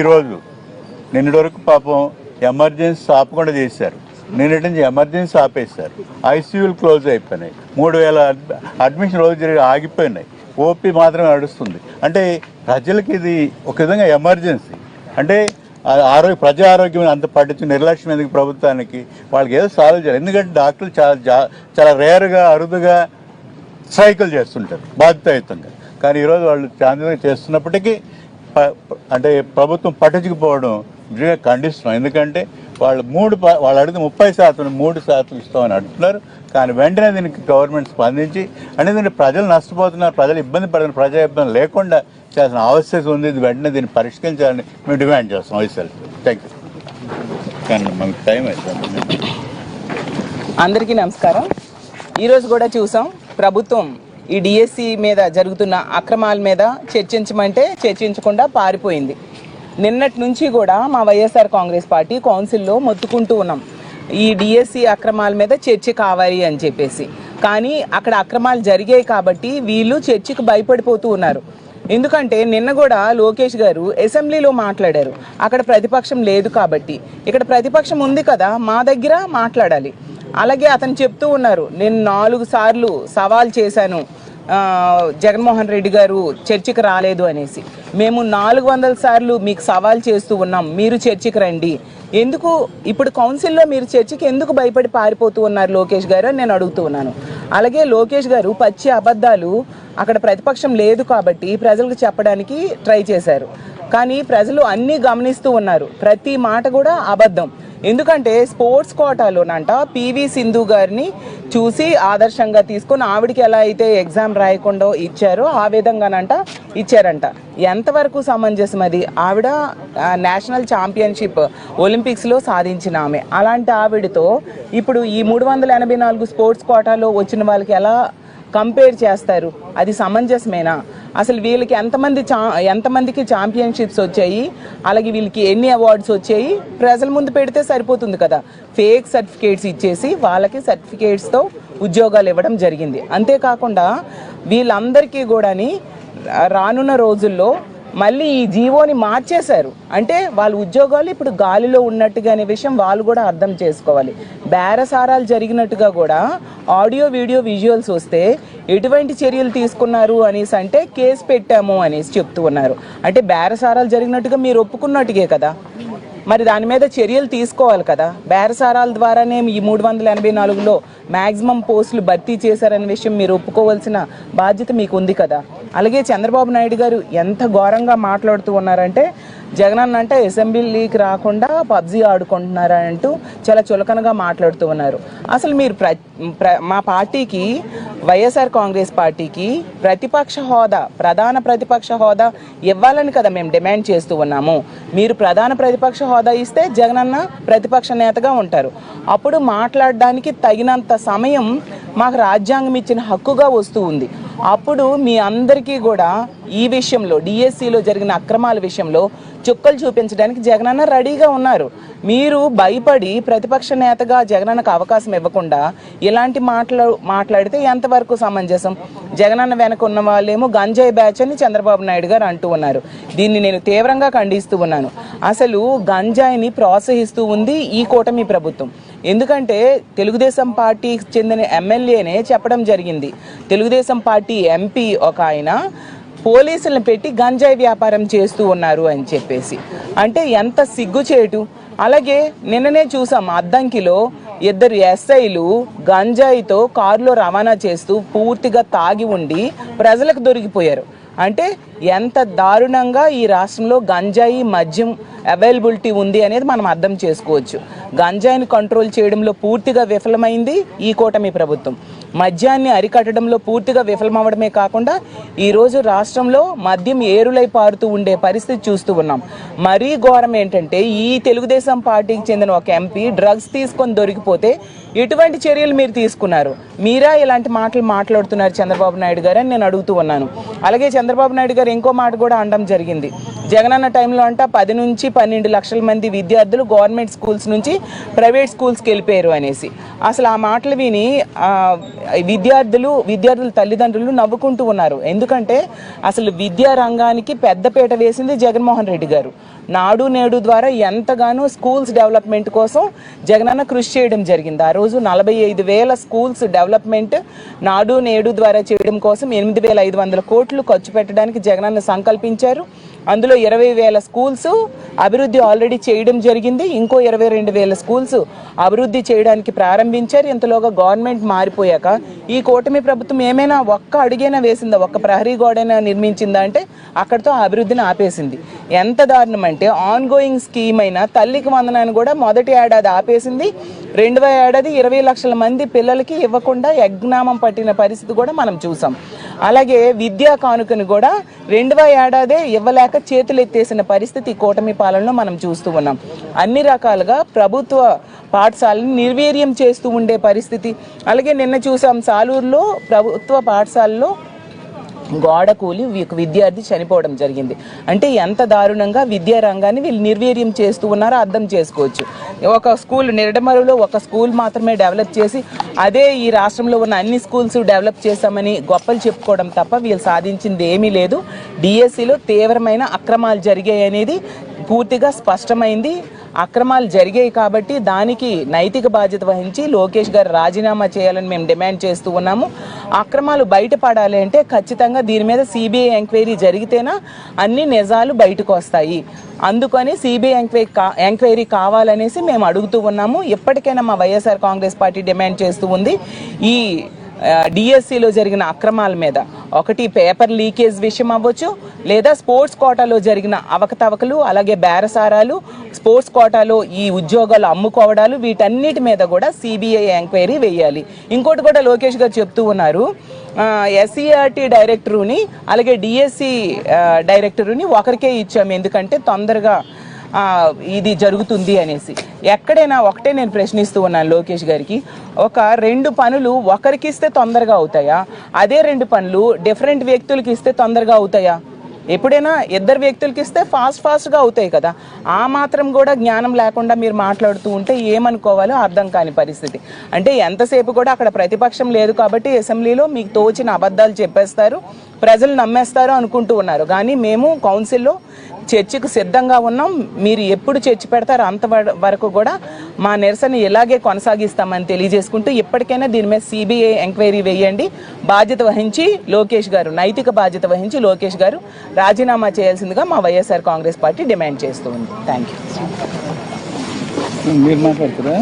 ఈరోజు నిన్నటి వరకు పాపం ఎమర్జెన్సీ ఆపకుండా చేశారు. నిన్నటి నుంచి ఎమర్జెన్సీ ఆపేశారు, ఐసీయూలు క్లోజ్ అయిపోయినాయి, 3000 అడ్మిషన్ రోజు జరిగి ఆగిపోయినాయి, ఓపీ మాత్రమే నడుస్తుంది. అంటే ప్రజలకి ఇది ఒక విధంగా ఎమర్జెన్సీ. అంటే ప్రజా ఆరోగ్యం అంత పట్టించి నిర్లక్ష్యం ఎందుకు ప్రభుత్వానికి? వాళ్ళకి ఏదో సాల్వ్ చేయాలి. ఎందుకంటే డాక్టర్లు చాలా రేరుగా అరుదుగా స్ట్రైకులు చేస్తుంటారు బాధ్యతాయుతంగా. కానీ ఈరోజు వాళ్ళు శాంతియుతంగా చేస్తున్నప్పటికీ అంటే ప్రభుత్వం పట్టించుకుపోవడం నిజంగా ఖండిస్తున్నాం. ఎందుకంటే వాళ్ళు అడిగితే 30% 3% ఇస్తామని అడుగుతున్నారు. కానీ వెంటనే దీనికి గవర్నమెంట్ స్పందించి, అంటే దీనికి ప్రజలు నష్టపోతున్నారు, ప్రజలు ఇబ్బంది పడుతున్నారు, ప్రజా ఇబ్బంది లేకుండా చేయాల్సిన ఆవశ్యకత ఉంది. ఇది వెంటనే దీన్ని పరిష్కరించాలని మేము డిమాండ్ చేస్తాం. YSR thank you. కానీ మనకు టైం అవుతుంది. అందరికీ నమస్కారం. ఈరోజు కూడా చూసాం ప్రభుత్వం ఈ డిఎస్సి మీద జరుగుతున్న అక్రమాల మీద చర్చించమంటే చర్చించకుండా పారిపోయింది. నిన్నటి నుంచి కూడా మా వైఎస్ఆర్ కాంగ్రెస్ పార్టీ కౌన్సిల్లో మొత్తుకుంటూ ఉన్నాం, ఈ డిఎస్సి అక్రమాల మీద చర్చ కావాలి అని చెప్పేసి. కానీ అక్కడ అక్రమాలు జరిగాయి కాబట్టి వీళ్ళు చర్చకు భయపడిపోతూ ఉన్నారు. ఎందుకంటే నిన్న కూడా లోకేష్ గారు అసెంబ్లీలో మాట్లాడారు, అక్కడ ప్రతిపక్షం లేదు కాబట్టి. ఇక్కడ ప్రతిపక్షం ఉంది కదా, మా దగ్గర మాట్లాడాలి. అలాగే అతను చెప్తూ ఉన్నారు, నేను 4 సార్లు సవాల్ చేశాను జగన్మోహన్ రెడ్డి గారు చర్చకు రాలేదు అనేసి. మేము 400 సార్లు మీకు సవాల్ చేస్తూ ఉన్నాం, మీరు చర్చకు రండి. ఎందుకు ఇప్పుడు కౌన్సిల్లో మీరు చర్చకి ఎందుకు భయపడి పారిపోతూ ఉన్నారు లోకేష్ గారు అని నేను అడుగుతూ ఉన్నాను. అలాగే లోకేష్ గారు పచ్చి అబద్ధాలు అక్కడ ప్రతిపక్షం లేదు కాబట్టి ప్రజలకు చెప్పడానికి ట్రై చేశారు. కానీ ప్రజలు అన్నీ గమనిస్తూ ఉన్నారు, ప్రతి మాట కూడా అబద్ధం. ఎందుకంటే స్పోర్ట్స్ కోటాలోనంట పివి సింధు గారిని చూసి ఆదర్శంగా తీసుకొని ఆవిడకి ఎలా అయితే ఎగ్జామ్ రాయకుండా ఇచ్చారో ఆ విధంగానంట ఇచ్చారంట. ఎంతవరకు సమంజసం అది? ఆవిడ నేషనల్ ఛాంపియన్షిప్ ఒలింపిక్స్లో సాధించిన ఆమె. అలాంటి ఆవిడతో ఇప్పుడు ఈ 384 స్పోర్ట్స్ కోటాలో వచ్చిన వాళ్ళకి ఎలా కంపేర్ చేస్తారు? అది సమంజసమేనా? అసలు వీళ్ళకి ఎంతమందికి ఛాంపియన్షిప్స్ వచ్చాయి, అలాగే వీళ్ళకి ఎన్ని అవార్డ్స్ వచ్చాయి ప్రజల ముందు పెడితే సరిపోతుంది కదా. ఫేక్ సర్టిఫికేట్స్ ఇచ్చేసి వాళ్ళకి సర్టిఫికేట్స్తో ఉద్యోగాలు ఇవ్వడం జరిగింది. అంతేకాకుండా వీళ్ళందరికీ కూడాని రానున్న రోజుల్లో మళ్ళీ ఈ జీవోని మార్చేశారు. అంటే వాళ్ళ ఉద్యోగాలు ఇప్పుడు గాలిలో ఉన్నట్టుగా అనే విషయం వాళ్ళు కూడా అర్థం చేసుకోవాలి. బేరసారాలు జరిగినట్టుగా కూడా ఆడియో వీడియో విజువల్స్ వస్తే ఎటువంటి చర్యలు తీసుకున్నారు అనేసి అంటే కేసు పెట్టాము అనేసి చెప్తూ ఉన్నారు. అంటే బేరసారాలు జరిగినట్టుగా మీరు ఒప్పుకున్నట్టుగే కదా, మరి దాని మీద చర్యలు తీసుకోవాలి కదా. బేరసారాల ద్వారానే ఈ 384లో మ్యాక్సిమం పోస్టులు భర్తీ చేశారనే విషయం మీరు ఒప్పుకోవాల్సిన బాధ్యత మీకు ఉంది కదా. అలాగే చంద్రబాబు నాయుడు గారు ఎంత ఘోరంగా మాట్లాడుతూ ఉన్నారంటే, జగనన్న అంటే అసెంబ్లీకి రాకుండా పబ్జీ ఆడుకుంటున్నారంటూ చాలా చులకనగా మాట్లాడుతూ ఉన్నారు. అసలు మీరు మా పార్టీకి, వైఎస్ఆర్ కాంగ్రెస్ పార్టీకి ప్రధాన ప్రతిపక్ష హోదా ఇవ్వాలని కదా మేము డిమాండ్ చేస్తూ ఉన్నాము. మీరు ప్రధాన ప్రతిపక్ష హోదా ఇస్తే జగనన్న ప్రతిపక్ష నేతగా ఉంటారు. అప్పుడు మాట్లాడడానికి తగినంత సమయం మాకు రాజ్యాంగం ఇచ్చిన హక్కుగా వస్తూ ఉంది. అప్పుడు మీ అందరికీ కూడా ఈ విషయంలో డిఎస్సిలో జరిగిన అక్రమాల విషయంలో చుక్కలు చూపించడానికి జగనన్న రెడీగా ఉన్నారు. మీరు భయపడి ప్రతిపక్ష నేతగా జగనన్నకు అవకాశం ఇవ్వకుండా ఇలాంటి మాట్లాడితే ఎంతవరకు సమంజసం? జగనన్న వెనక ఉన్న వాళ్ళేమో గంజాయి బ్యాచ్ అని చంద్రబాబు నాయుడు గారు అంటూ ఉన్నారు. దీన్ని నేను తీవ్రంగా ఖండిస్తూ ఉన్నాను. అసలు గంజాయిని ప్రోత్సహిస్తూ ఉంది ఈ కూటమి ప్రభుత్వం. ఎందుకంటే తెలుగుదేశం పార్టీకి చెందిన ఎమ్మెల్యేనే చెప్పడం జరిగింది, తెలుగుదేశం పార్టీ ఎంపీ ఒక ఆయన పోలీసులను పెట్టి గంజాయి వ్యాపారం చేస్తూ ఉన్నారు అని చెప్పేసి. అంటే ఎంత సిగ్గుచేటు. అలాగే నిన్ననే చూసాం అద్దంకిలో 2 ఎస్ఐలు గంజాయితో కారులో రవాణా చేస్తూ పూర్తిగా తాగి ఉండి ప్రజలకు దొరికిపోయారు. అంటే ఎంత దారుణంగా ఈ రాష్ట్రంలో గంజాయి మద్యం అవైలబిలిటీ ఉంది అనేది మనం అర్థం చేసుకోవచ్చు. గంజాయిని కంట్రోల్ చేయడంలో పూర్తిగా విఫలమైంది ఈ కూటమి ప్రభుత్వం. మద్యాన్ని అరికట్టడంలో పూర్తిగా విఫలమవడమే కాకుండా ఈరోజు రాష్ట్రంలో మద్యం ఏరులై పారుతూ ఉండే పరిస్థితి చూస్తూ ఉన్నాం. మరీ ఘోరం ఏంటంటే, ఈ తెలుగుదేశం పార్టీకి చెందిన ఒక ఎంపీ డ్రగ్స్ తీసుకొని దొరికిపోతే ఎటువంటి చర్యలు మీరు తీసుకున్నారు? మీరా ఇలాంటి మాటలు మాట్లాడుతున్నారు చంద్రబాబు నాయుడు గారు అని నేను అడుగుతూ ఉన్నాను. అలాగే చంద్రబాబు నాయుడు గారు ఇంకో మాట కూడా అనడం జరిగింది, జగనన్న టైంలో అంట 10 నుంచి 12 లక్షల మంది విద్యార్థులు గవర్నమెంట్ స్కూల్స్ నుంచి ప్రైవేట్ స్కూల్స్కి వెళ్ళిపోయారు అనేసి. అసలు ఆ మాటలు విని విద్యార్థుల తల్లిదండ్రులు నవ్వుకుంటూ ఉన్నారు. ఎందుకంటే అసలు విద్యా రంగానికి పెద్దపీట వేసింది జగన్మోహన్ రెడ్డి గారు. నాడు నేడు ద్వారా ఎంతగానో స్కూల్స్ డెవలప్మెంట్ కోసం జగనన్న కృషి చేయడం జరిగింది. ఆ రోజు 45,000 స్కూల్స్ డెవలప్మెంట్ నాడు నేడు ద్వారా చేయడం కోసం 8,500 కోట్లు ఖర్చు పెట్టడానికి జగనన్న సంకల్పించారు. అందులో 20,000 స్కూల్స్ అభివృద్ధి ఆల్రెడీ చేయడం జరిగింది. ఇంకో 22,000 స్కూల్స్ అభివృద్ధి చేయడానికి ప్రారంభించారు. ఇంతలోగా గవర్నమెంట్ మారిపోయాక ఈ కూటమి ప్రభుత్వం ఏమైనా ఒక్క అడుగైనా వేసిందా, ఒక్క ప్రహరీ గోడైనా నిర్మించిందా అంటే అక్కడితో అభివృద్ధిని ఆపేసింది. ఎంత దారుణం అంటే ఆన్ గోయింగ్ స్కీమ్ అయిన తల్లికి వందనాన్ని కూడా మొదటి ఏడాది ఆపేసింది. 2వ ఏడాది 20 లక్షల మంది పిల్లలకి ఇవ్వకుండా యజ్ఞామం పట్టిన పరిస్థితి కూడా మనం చూసాం. అలాగే విద్యా కానుకను కూడా 2వ ఏడాదే ఇవ్వలేక చేతులు ఎత్తేసిన పరిస్థితి కూటమి పాలనలో మనం చూస్తూ ఉన్నాం. అన్ని రకాలుగా ప్రభుత్వ పాఠశాలను నిర్వీర్యం చేస్తూ ఉండే పరిస్థితి. అలాగే నిన్న చూసాం సాలూరులో ప్రభుత్వ పాఠశాలలో గోడ కూలి విద్యార్థి చనిపోవడం జరిగింది. అంటే ఎంత దారుణంగా విద్యా రంగాన్ని వీళ్ళు నిర్వీర్యం చేస్తూ ఉన్నారో అర్థం చేసుకోవచ్చు. ఒక స్కూల్ నిడమరులో ఒక స్కూల్ మాత్రమే డెవలప్ చేసి అదే ఈ రాష్ట్రంలో ఉన్న అన్ని స్కూల్స్ డెవలప్ చేస్తామని గొప్పలు చెప్పుకోవడం తప్ప వీళ్ళు సాధించింది ఏమీ లేదు. డిఎస్సిలో తీవ్రమైన అక్రమాలు జరిగాయి అనేది పూర్తిగా స్పష్టమైంది. అక్రమాలు జరిగాయి కాబట్టి దానికి నైతిక బాధ్యత వహించి లోకేష్ గారు రాజీనామా చేయాలని మేము డిమాండ్ చేస్తూ ఉన్నాము. అక్రమాలు బయటపడాలి అంటే ఖచ్చితంగా దీని మీద సిబిఐ ఎంక్వైరీ జరిగితేనా అన్ని నిజాలు బయటకు వస్తాయి. అందుకని సిబిఐ ఎంక్వైరీ కావాలనేసి మేము అడుగుతూ ఉన్నాము. ఎప్పటికైనా మా వైఎస్ఆర్ కాంగ్రెస్ పార్టీ డిమాండ్ చేస్తూ ఉంది ఈ డిఎస్సిలో జరిగిన అక్రమాల మీద. ఒకటి పేపర్ లీకేజ్ విషయం అవ్వచ్చు, లేదా స్పోర్ట్స్ కోటాలో జరిగిన అవకతవకలు, అలాగే బేరసారాలు, స్పోర్ట్స్ కోటాలో ఈ ఉద్యోగాలు అమ్ముకోవడాలు, వీటన్నిటి మీద కూడా సిబిఐ ఎంక్వైరీ వేయాలి. ఇంకోటి కూడా లోకేష్ గారు చెప్తూ ఉన్నారు, ఎస్సీఆర్టీ డైరెక్టరుని అలాగే డిఎస్సి డైరెక్టరుని ఒకరికే ఇచ్చాము ఎందుకంటే తొందరగా ఇది జరుగుతుంది అనేసి. ఎక్కడైనా ఒకటే నేను ప్రశ్నిస్తూ ఉన్నాను లోకేష్ గారికి, ఒక 2 పనులు ఒకరికి ఇస్తే తొందరగా అవుతాయా, అదే 2 పనులు డిఫరెంట్ వ్యక్తులకి ఇస్తే తొందరగా అవుతాయా? ఎప్పుడైనా 2 వ్యక్తులకి ఇస్తే ఫాస్ట్గా అవుతాయి కదా. ఆ మాత్రం కూడా జ్ఞానం లేకుండా మీరు మాట్లాడుతూ ఉంటే ఏమనుకోవాలో అర్థం కాని పరిస్థితి. అంటే ఎంతసేపు కూడా అక్కడ ప్రతిపక్షం లేదు కాబట్టి అసెంబ్లీలో మీకు తోచిన అబద్ధాలు చెప్పేస్తారు, ప్రజలు నమ్మేస్తారు అనుకుంటూ ఉన్నారు. కానీ మేము కౌన్సిల్లో చర్చకు సిద్ధంగా ఉన్నాం. మీరు ఎప్పుడు చర్చ పెడతారో అంతవరకు కూడా మా నిరసన ఇలాగే కొనసాగిస్తామని తెలియజేసుకుంటూ ఇప్పటికైనా దీని మీద సిబిఐ ఎంక్వైరీ వేయండి. బాధ్యత వహించి లోకేష్ గారు, నైతిక బాధ్యత వహించి లోకేష్ గారు రాజీనామా చేయాల్సిందిగా మా వైఎస్ఆర్ కాంగ్రెస్ పార్టీ డిమాండ్ చేస్తూ ఉంది. Thank you. మీరు మాట్లాడుతారా?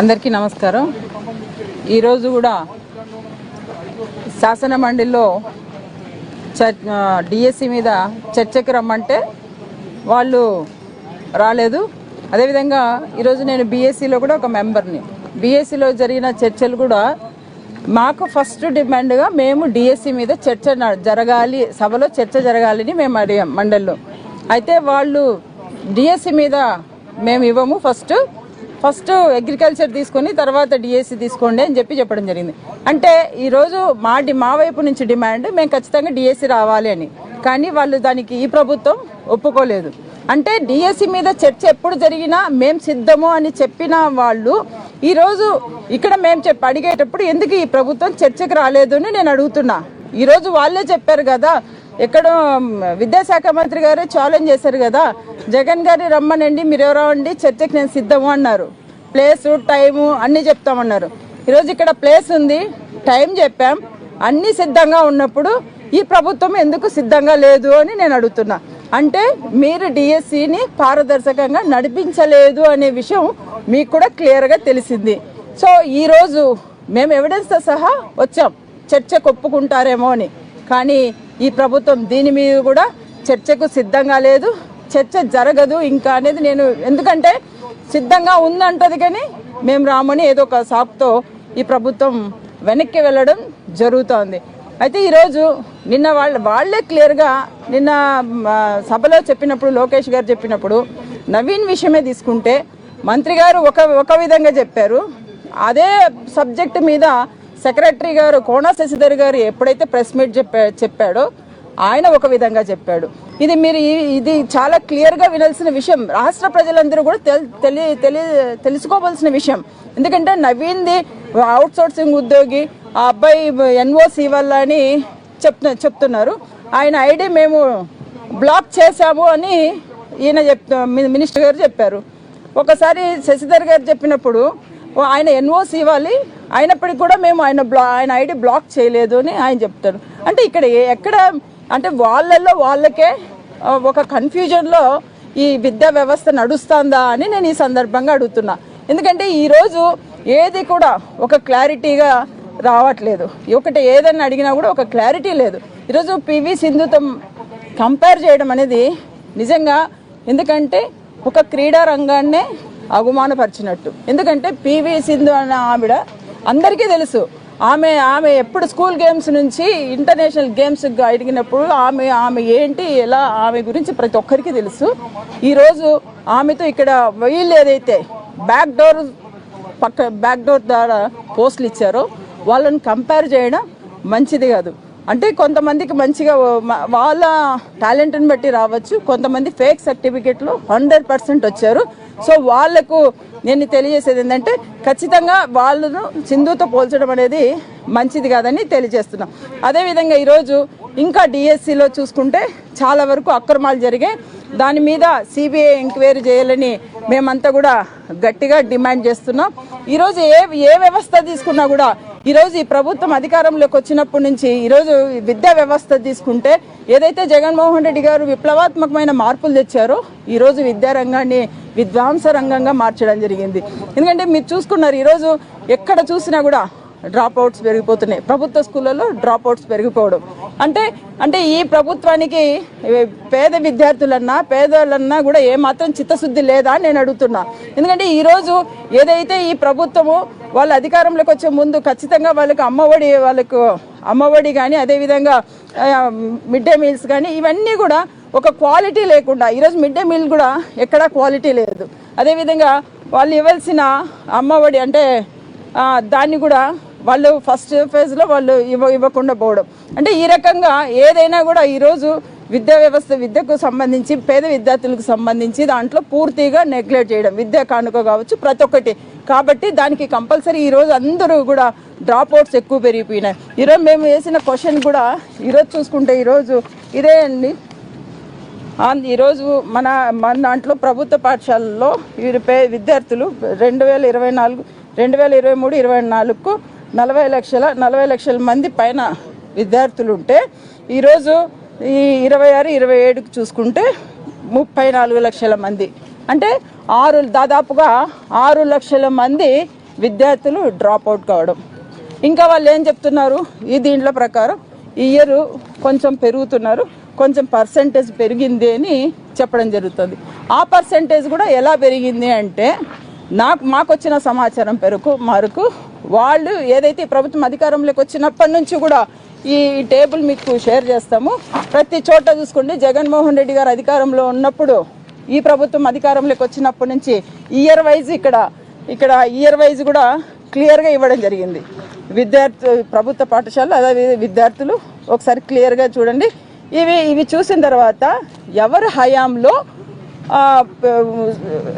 అందరికీ నమస్కారం. ఈరోజు కూడా శాసన మండలిలో డిఎస్సి మీద చర్చకు రమ్మంటే వాళ్ళు రాలేదు. అదేవిధంగా ఈరోజు నేను బీఎస్సీలో కూడా ఒక మెంబర్ని. బీఎస్సీలో జరిగిన చర్చలు కూడా మాకు ఫస్ట్ డిమాండ్గా మేము డిఎస్సి మీద చర్చ జరగాలి, సభలో చర్చ జరగాలని మేము అడిగాం మండలిలో. అయితే వాళ్ళు డిఎస్సి మీద మేము ఇవ్వము, ఫస్ట్ అగ్రికల్చర్ తీసుకొని తర్వాత డిఎస్సి తీసుకోండి అని చెప్పడం జరిగింది. అంటే ఈరోజు మా వైపు నుంచి డిమాండ్ మేము ఖచ్చితంగా డిఎస్సి రావాలి అని, కానీ వాళ్ళు దానికి ఈ ప్రభుత్వం ఒప్పుకోలేదు. అంటే డిఎస్సి మీద చర్చ ఎప్పుడు జరిగినా మేము సిద్ధము అని చెప్పిన వాళ్ళు ఈరోజు ఇక్కడ మేము అడిగేటప్పుడు ఎందుకు ఈ ప్రభుత్వం చర్చకు రాలేదు అని నేను అడుగుతున్నా. ఈరోజు వాళ్ళే చెప్పారు కదా, ఎక్కడో విద్యాశాఖ మంత్రి గారు ఛాలెంజ్ చేశారు కదా, జగన్ గారి రమ్మనండి, మీరు ఎవరో అండి చర్చకి నేను సిద్ధము అన్నారు. ప్లేసు టైము అన్నీ చెప్తామన్నారు. ఈరోజు ఇక్కడ ప్లేస్ ఉంది, టైం చెప్పాం, అన్నీ సిద్ధంగా ఉన్నప్పుడు ఈ ప్రభుత్వం ఎందుకు సిద్ధంగా లేదు అని నేను అడుగుతున్నా. అంటే మీరు డిఎస్సిని పారదర్శకంగా నడిపించలేదు అనే విషయం మీకు కూడా క్లియర్గా తెలిసింది. సో ఈరోజు మేము ఎవిడెన్స్తో సహా వచ్చాం చర్చకు ఒప్పుకుంటారేమో అని, కానీ ఈ ప్రభుత్వం దీని మీద కూడా చర్చకు సిద్ధంగా లేదు, చర్చ జరగదు ఇంకా అనేది నేను, ఎందుకంటే సిద్ధంగా ఉందంటది కానీ మేము రామని ఏదో ఒక సాకుతో ఈ ప్రభుత్వం వెనక్కి వెళ్ళడం జరుగుతోంది. అయితే ఈరోజు నిన్న వాళ్ళే క్లియర్గా నిన్న సభలో చెప్పినప్పుడు, లోకేష్ గారు చెప్పినప్పుడు నవీన్ విషయమే తీసుకుంటే మంత్రి గారు ఒక విధంగా చెప్పారు. అదే సబ్జెక్టు మీద సెక్రటరీ గారు కోన శశిధర్ గారు ఎప్పుడైతే ప్రెస్ మీట్ చెప్పాడో ఆయన ఒక విధంగా చెప్పాడు. ఇది చాలా క్లియర్గా వినాల్సిన విషయం, రాష్ట్ర ప్రజలందరూ కూడా తెలుసుకోవాల్సిన విషయం. ఎందుకంటే నవీన్ది అవుట్ సోర్సింగ్ ఉద్యోగి, ఆ అబ్బాయి ఎన్ఓసి వల్ల అని చెప్తున్నారు. ఆయన ఐడి మేము బ్లాక్ చేశాము అని ఈయన మినిస్టర్ గారు చెప్పారు. ఒకసారి శశిధర్ గారు చెప్పినప్పుడు ఆయన ఎన్ఓసి ఇవ్వాలి, అయినప్పటికీ కూడా మేము ఆయన ఐడి బ్లాక్ చేయలేదు అని ఆయన చెప్తారు. అంటే ఇక్కడ ఎక్కడ అంటే వాళ్ళకే ఒక కన్ఫ్యూజన్లో ఈ విద్యా వ్యవస్థ నడుస్తుందా అని నేను ఈ సందర్భంగా అడుగుతున్నా. ఎందుకంటే ఈరోజు ఏది కూడా ఒక క్లారిటీగా రావట్లేదు. ఒకటి ఏదన్నా అడిగినా కూడా ఒక క్లారిటీ లేదు. ఈరోజు పివి సింధుతో కంపేర్ చేయడం అనేది నిజంగా, ఎందుకంటే ఒక క్రీడా రంగాన్నే అవమానపరిచినట్టు. ఎందుకంటే పివి సింధు అన్న ఆవిడ అందరికీ తెలుసు, ఆమె ఎప్పుడు స్కూల్ గేమ్స్ నుంచి ఇంటర్నేషనల్ గేమ్స్ అడిగినప్పుడు ఆమె ఏంటి ఎలా ఆమె గురించి ప్రతి ఒక్కరికి తెలుసు. ఈరోజు ఆమెతో ఇక్కడ వీళ్ళు ఏదైతే బ్యాక్ డోర్ ద్వారా పోస్టులు ఇచ్చారో వాళ్ళని కంపేర్ చేయడం మంచిది కాదు. అంటే కొంతమందికి మంచిగా వాళ్ళ టాలెంట్ని బట్టి రావచ్చు, కొంతమంది ఫేక్ సర్టిఫికెట్లు 100% వచ్చారు. సో వాళ్లకు నేను తెలియజేసేది ఏంటంటే ఖచ్చితంగా వాళ్ళను సింధుతో పోల్చడం అనేది మంచిది కాదని తెలియజేస్తున్నాం. అదేవిధంగా ఈరోజు ఇంకా డిఎస్సిలో చూసుకుంటే చాలా వరకు అక్రమాలు జరిగాయి. దాని మీద సిబిఐ ఎంక్వైరీ చేయాలని మేమంతా కూడా గట్టిగా డిమాండ్ చేస్తున్నాం. ఈరోజు ఏ వ్యవస్థ తీసుకున్నా కూడా ఈరోజు ఈ ప్రభుత్వం అధికారంలోకి వచ్చినప్పటి నుంచి ఈరోజు విద్యా వ్యవస్థ తీసుకుంటే ఏదైతే జగన్మోహన్ రెడ్డి గారు విప్లవాత్మకమైన మార్పులు తెచ్చారో ఈరోజు విద్యారంగాన్ని విధ్వంస రంగంగా మార్చడం జరిగింది. ఎందుకంటే మీరు చూసుకున్నారు, ఈరోజు ఎక్కడ చూసినా కూడా డ్రాప్ అవుట్స్ పెరిగిపోతున్నాయి. ప్రభుత్వ స్కూళ్ళలో డ్రాప్ అవుట్స్ పెరిగిపోవడం అంటే ఈ ప్రభుత్వానికి పేద విద్యార్థులన్నా పేదోళ్ళన్నా కూడా ఏమాత్రం చిత్తశుద్ధి లేదా అని నేను అడుగుతున్నా. ఎందుకంటే ఈరోజు ఏదైతే ఈ ప్రభుత్వము వాళ్ళ అధికారంలోకి వచ్చే ముందు ఖచ్చితంగా వాళ్ళకు అమ్మఒడి కానీ అదేవిధంగా మిడ్ డే మీల్స్ కానీ ఇవన్నీ కూడా ఒక క్వాలిటీ లేకుండా ఈరోజు మిడ్ డే మీల్ కూడా ఎక్కడా క్వాలిటీ లేదు. అదేవిధంగా వాళ్ళు ఇవ్వాల్సిన అమ్మఒడి అంటే దాన్ని కూడా వాళ్ళు ఫస్ట్ ఫేజ్లో వాళ్ళు ఇవ్వకుండా పోవడం. అంటే ఈ రకంగా ఏదైనా కూడా ఈరోజు విద్యా వ్యవస్థ విద్యకు సంబంధించి పేద విద్యార్థులకు సంబంధించి దాంట్లో పూర్తిగా నెగ్లెక్ట్ చేయడం, విద్యా కానుక కావచ్చు ప్రతి ఒక్కటి. కాబట్టి దానికి కంపల్సరీ ఈరోజు అందరూ కూడా డ్రాప్ అవుట్స్ ఎక్కువ పెరిగిపోయినాయి. ఈరోజు మేము వేసిన క్వశ్చన్ కూడా ఈరోజు చూసుకుంటే ఈరోజు ఇదే అండి. ఈరోజు మన దాంట్లో ప్రభుత్వ పాఠశాలల్లో విద్యార్థులు 2023-24కు 40 లక్షల మంది పైన విద్యార్థులు ఉంటే ఈరోజు ఈ 26-27కు చూసుకుంటే 34 లక్షల మంది, అంటే దాదాపుగా 6 లక్షల మంది విద్యార్థులు డ్రాప్ అవుట్ కావడం. ఇంకా వాళ్ళు ఏం చెప్తున్నారు, ఈ దీంట్లో ప్రకారం ఈ ఇయర్ కొంచెం పెరుగుతున్నారు, కొంచెం పర్సెంటేజ్ పెరిగింది అని చెప్పడం జరుగుతుంది. ఆ పర్సెంటేజ్ కూడా ఎలా పెరిగింది అంటే మాకు వచ్చిన సమాచారం మేరకు వాళ్ళు ఏదైతే ప్రభుత్వం అధికారంలోకి వచ్చినప్పటి నుంచి కూడా ఈ టేబుల్ మీకు షేర్ చేస్తాము. ప్రతి చోట చూసుకోండి, జగన్మోహన్ రెడ్డి గారు అధికారంలో ఉన్నప్పుడు ఈ ప్రభుత్వం అధికారంలోకి వచ్చినప్పటి నుంచి ఇయర్ వైజ్ ఇక్కడ ఇయర్ వైజ్ కూడా క్లియర్గా ఇవ్వడం జరిగింది. ప్రభుత్వ పాఠశాల అదే విద్యార్థులు ఒకసారి క్లియర్గా చూడండి. ఇవి చూసిన తర్వాత ఎవరి హయాంలో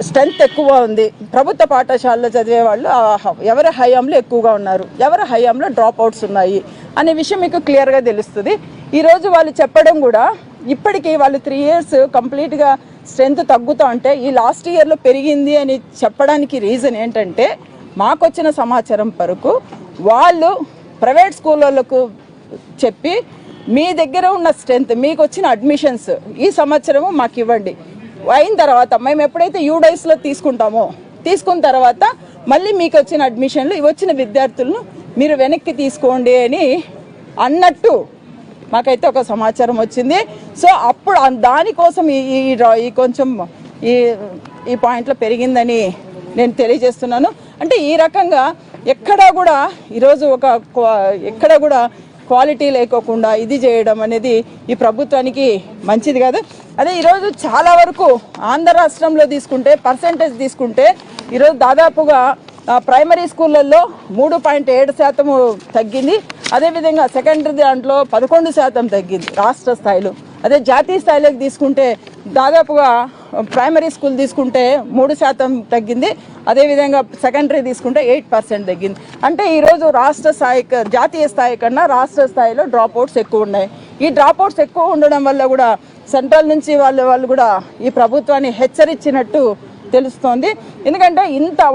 స్ట్రెంత్ ఎక్కువ ఉంది, ప్రభుత్వ పాఠశాలలో చదివే వాళ్ళు ఎవరి హయాంలో ఎక్కువగా ఉన్నారు, ఎవరి హయాంలో డ్రాప్ అవుట్స్ ఉన్నాయి అనే విషయం మీకు క్లియర్గా తెలుస్తుంది. ఈరోజు వాళ్ళు చెప్పడం కూడా ఇప్పటికీ వాళ్ళు 3 years కంప్లీట్గా స్ట్రెంత్ తగ్గుతూ ఉంటే ఈ లాస్ట్ ఇయర్లో పెరిగింది అని చెప్పడానికి రీజన్ ఏంటంటే మాకు వచ్చిన సమాచారం వరకు వాళ్ళు ప్రైవేట్ స్కూళ్ళకు చెప్పి మీ దగ్గర ఉన్న స్ట్రెంత్ మీకు వచ్చిన అడ్మిషన్స్ ఈ సంవత్సరము మాకు ఇవ్వండి, అయిన తర్వాత మేము ఎప్పుడైతే యూడైస్లో తీసుకున్న తర్వాత మళ్ళీ మీకు వచ్చిన అడ్మిషన్లు వచ్చిన విద్యార్థులను మీరు వెనక్కి తీసుకోండి అని అన్నట్టు మాకైతే ఒక సమాచారం వచ్చింది. సో అప్పుడు దానికోసం ఈ కొంచెం ఈ పాయింట్లో పెరిగిందని నేను తెలియజేస్తున్నాను. అంటే ఈ రకంగా ఎక్కడా కూడా ఈరోజు ఎక్కడా కూడా క్వాలిటీ లేకోకుండా ఇది చేయడం అనేది ఈ ప్రభుత్వానికి మంచిది కాదు. అదే ఈరోజు చాలా వరకు ఆంధ్ర రాష్ట్రంలో పర్సెంటేజ్ తీసుకుంటే ఈరోజు దాదాపుగా ప్రైమరీ స్కూళ్ళల్లో 3.7% తగ్గింది. అదేవిధంగా సెకండరీ దాంట్లో 11% తగ్గింది రాష్ట్ర స్థాయిలో. అదే జాతీయ స్థాయిలోకి తీసుకుంటే దాదాపుగా ప్రైమరీ స్కూల్ తీసుకుంటే 3% తగ్గింది, అదేవిధంగా సెకండరీ తీసుకుంటే 8% తగ్గింది. అంటే ఈరోజు జాతీయ స్థాయి కన్నా రాష్ట్ర స్థాయిలో డ్రాప్ అవుట్స్ ఎక్కువ ఉన్నాయి. ఈ డ్రాప్ అవుట్స్ ఎక్కువ ఉండడం వల్ల కూడా సెంట్రల్ నుంచి వాళ్ళు కూడా ఈ ప్రభుత్వాన్ని హెచ్చరించినట్టు తెలుస్తోంది. ఎందుకంటే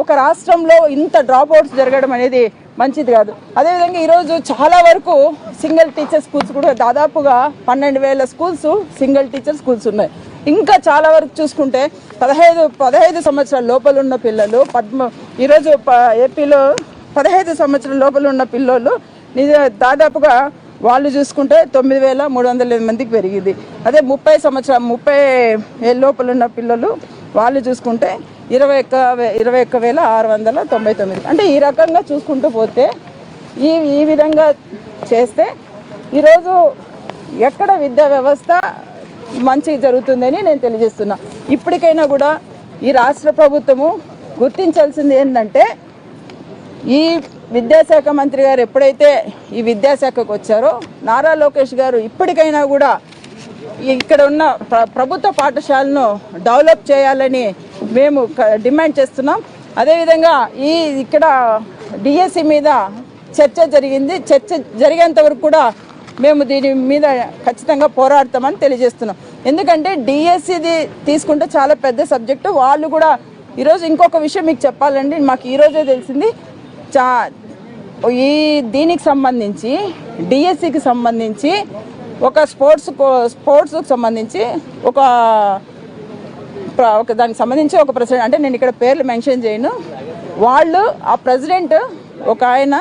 ఒక రాష్ట్రంలో ఇంత డ్రాప్ అవుట్స్ జరగడం అనేది మంచిది కాదు. అదేవిధంగా ఈరోజు చాలా వరకు సింగిల్ టీచర్ స్కూల్స్ కూడా దాదాపుగా 12,000 స్కూల్స్ సింగిల్ టీచర్ స్కూల్స్ ఉన్నాయి. ఇంకా చాలా వరకు చూసుకుంటే 15 సంవత్సరాల లోపల ఉన్న పిల్లలు ఈరోజు ఏపీలో 15 సంవత్సరాల లోపల ఉన్న పిల్లలు దాదాపుగా వాళ్ళు చూసుకుంటే 9,308 మందికి పెరిగింది. అదే 30 ఏళ్ళ లోపల ఉన్న పిల్లలు వాళ్ళు చూసుకుంటే 21,699. అంటే ఈ రకంగా చూసుకుంటూ పోతే ఈ విధంగా చేస్తే ఈరోజు ఎక్కడ విద్యా వ్యవస్థ మంచి జరుగుతుందని నేను తెలియజేస్తున్నా. ఇప్పటికైనా కూడా ఈ రాష్ట్ర ప్రభుత్వము గుర్తించాల్సింది ఏంటంటే, ఈ విద్యాశాఖ మంత్రి గారు ఎప్పుడైతే ఈ విద్యాశాఖకు వచ్చారో నారా లోకేష్ గారు ఇప్పటికైనా కూడా ఇక్కడ ఉన్న ప్రభుత్వ పాఠశాలను డెవలప్ చేయాలని మేము డిమాండ్ చేస్తున్నాం. అదేవిధంగా ఇక్కడ డిఎస్సి మీద చర్చ జరిగింది. చర్చ జరిగేంత వరకు కూడా మేము దీని మీద ఖచ్చితంగా పోరాడతామని తెలియజేస్తున్నాం. ఎందుకంటే డిఎస్సిది తీసుకుంటే చాలా పెద్ద సబ్జెక్టు. వాళ్ళు కూడా ఈరోజు ఇంకొక విషయం మీకు చెప్పాలండి, మాకు ఈరోజే తెలిసింది. దీనికి సంబంధించి డిఎస్సికి సంబంధించి ఒక స్పోర్ట్స్కి సంబంధించి ఒక దానికి సంబంధించి ఒక ప్రెసిడెంట్, అంటే నేను ఇక్కడ పేర్లు మెన్షన్ చేయను, వాళ్ళు ఆ ప్రెసిడెంట్ ఒక ఆయన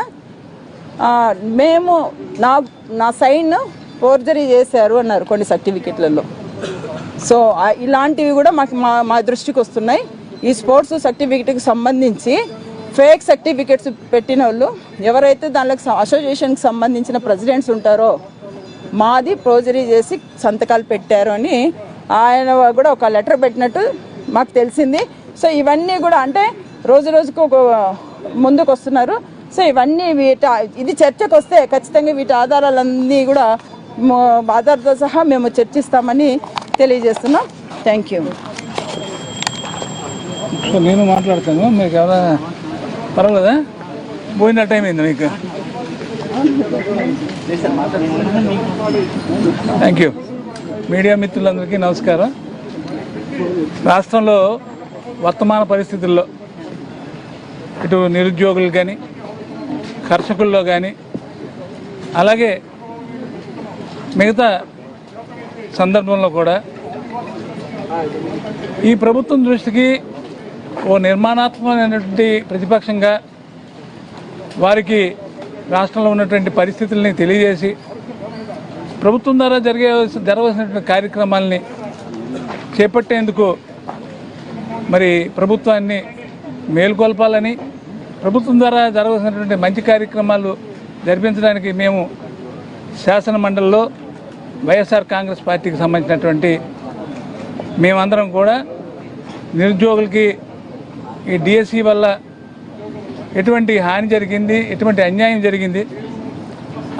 మేము నా సైన్ ఫోర్జరీ చేశారు అన్నారు కొన్ని సర్టిఫికెట్లలో. సో ఇలాంటివి కూడా మా దృష్టికి వస్తున్నాయి. ఈ స్పోర్ట్స్ సర్టిఫికెట్కి సంబంధించి ఫేక్ సర్టిఫికెట్స్ పెట్టిన వాళ్ళు ఎవరైతే దానిలో అసోసియేషన్కి సంబంధించిన ప్రెసిడెంట్స్ ఉంటారో మాది ఫోర్జరీ చేసి సంతకాలు పెట్టారు అని ఆయన కూడా ఒక లెటర్ పెట్టినట్టు మాకు తెలిసింది. సో ఇవన్నీ కూడా అంటే రోజుకు ముందుకు వస్తున్నారు. సో ఇవన్నీ ఇది చర్చకు వస్తే ఖచ్చితంగా వీటి ఆధారాలన్నీ కూడా ఆధారాలతో సహా మేము చర్చిస్తామని తెలియజేస్తున్నాం. Thank you. సో నేను మాట్లాడతాను, మీకు ఎవరైనా పర్వాలేదా? పోయిన టైం అయింది మీకు. Thank you. మీడియా మిత్రులందరికీ నమస్కారం. రాష్ట్రంలో వర్తమాన పరిస్థితుల్లో ఇటు నిరుద్యోగులు కానీ కర్షకుల్లో కానీ అలాగే మిగతా సందర్భంలో కూడా ఈ ప్రభుత్వం దృష్టికి ఓ నిర్మాణాత్మకమైనటువంటి ప్రతిపక్షంగా వారికి రాష్ట్రంలో ఉన్నటువంటి పరిస్థితుల్ని తెలియజేసి ప్రభుత్వం ద్వారా జరగవలసినటువంటి కార్యక్రమాలని చేపట్టేందుకు మరి ప్రభుత్వాన్ని మేల్కొల్పాలని, ప్రభుత్వం ద్వారా జరగవలసినటువంటి మంచి కార్యక్రమాలు జరిపించడానికి మేము శాసన మండలిలో వైఎస్ఆర్ కాంగ్రెస్ పార్టీకి సంబంధించినటువంటి మేమందరం కూడా నిరుద్యోగులకి ఈ డిఎస్సి వల్ల ఎటువంటి హాని జరిగింది, ఎటువంటి అన్యాయం జరిగింది,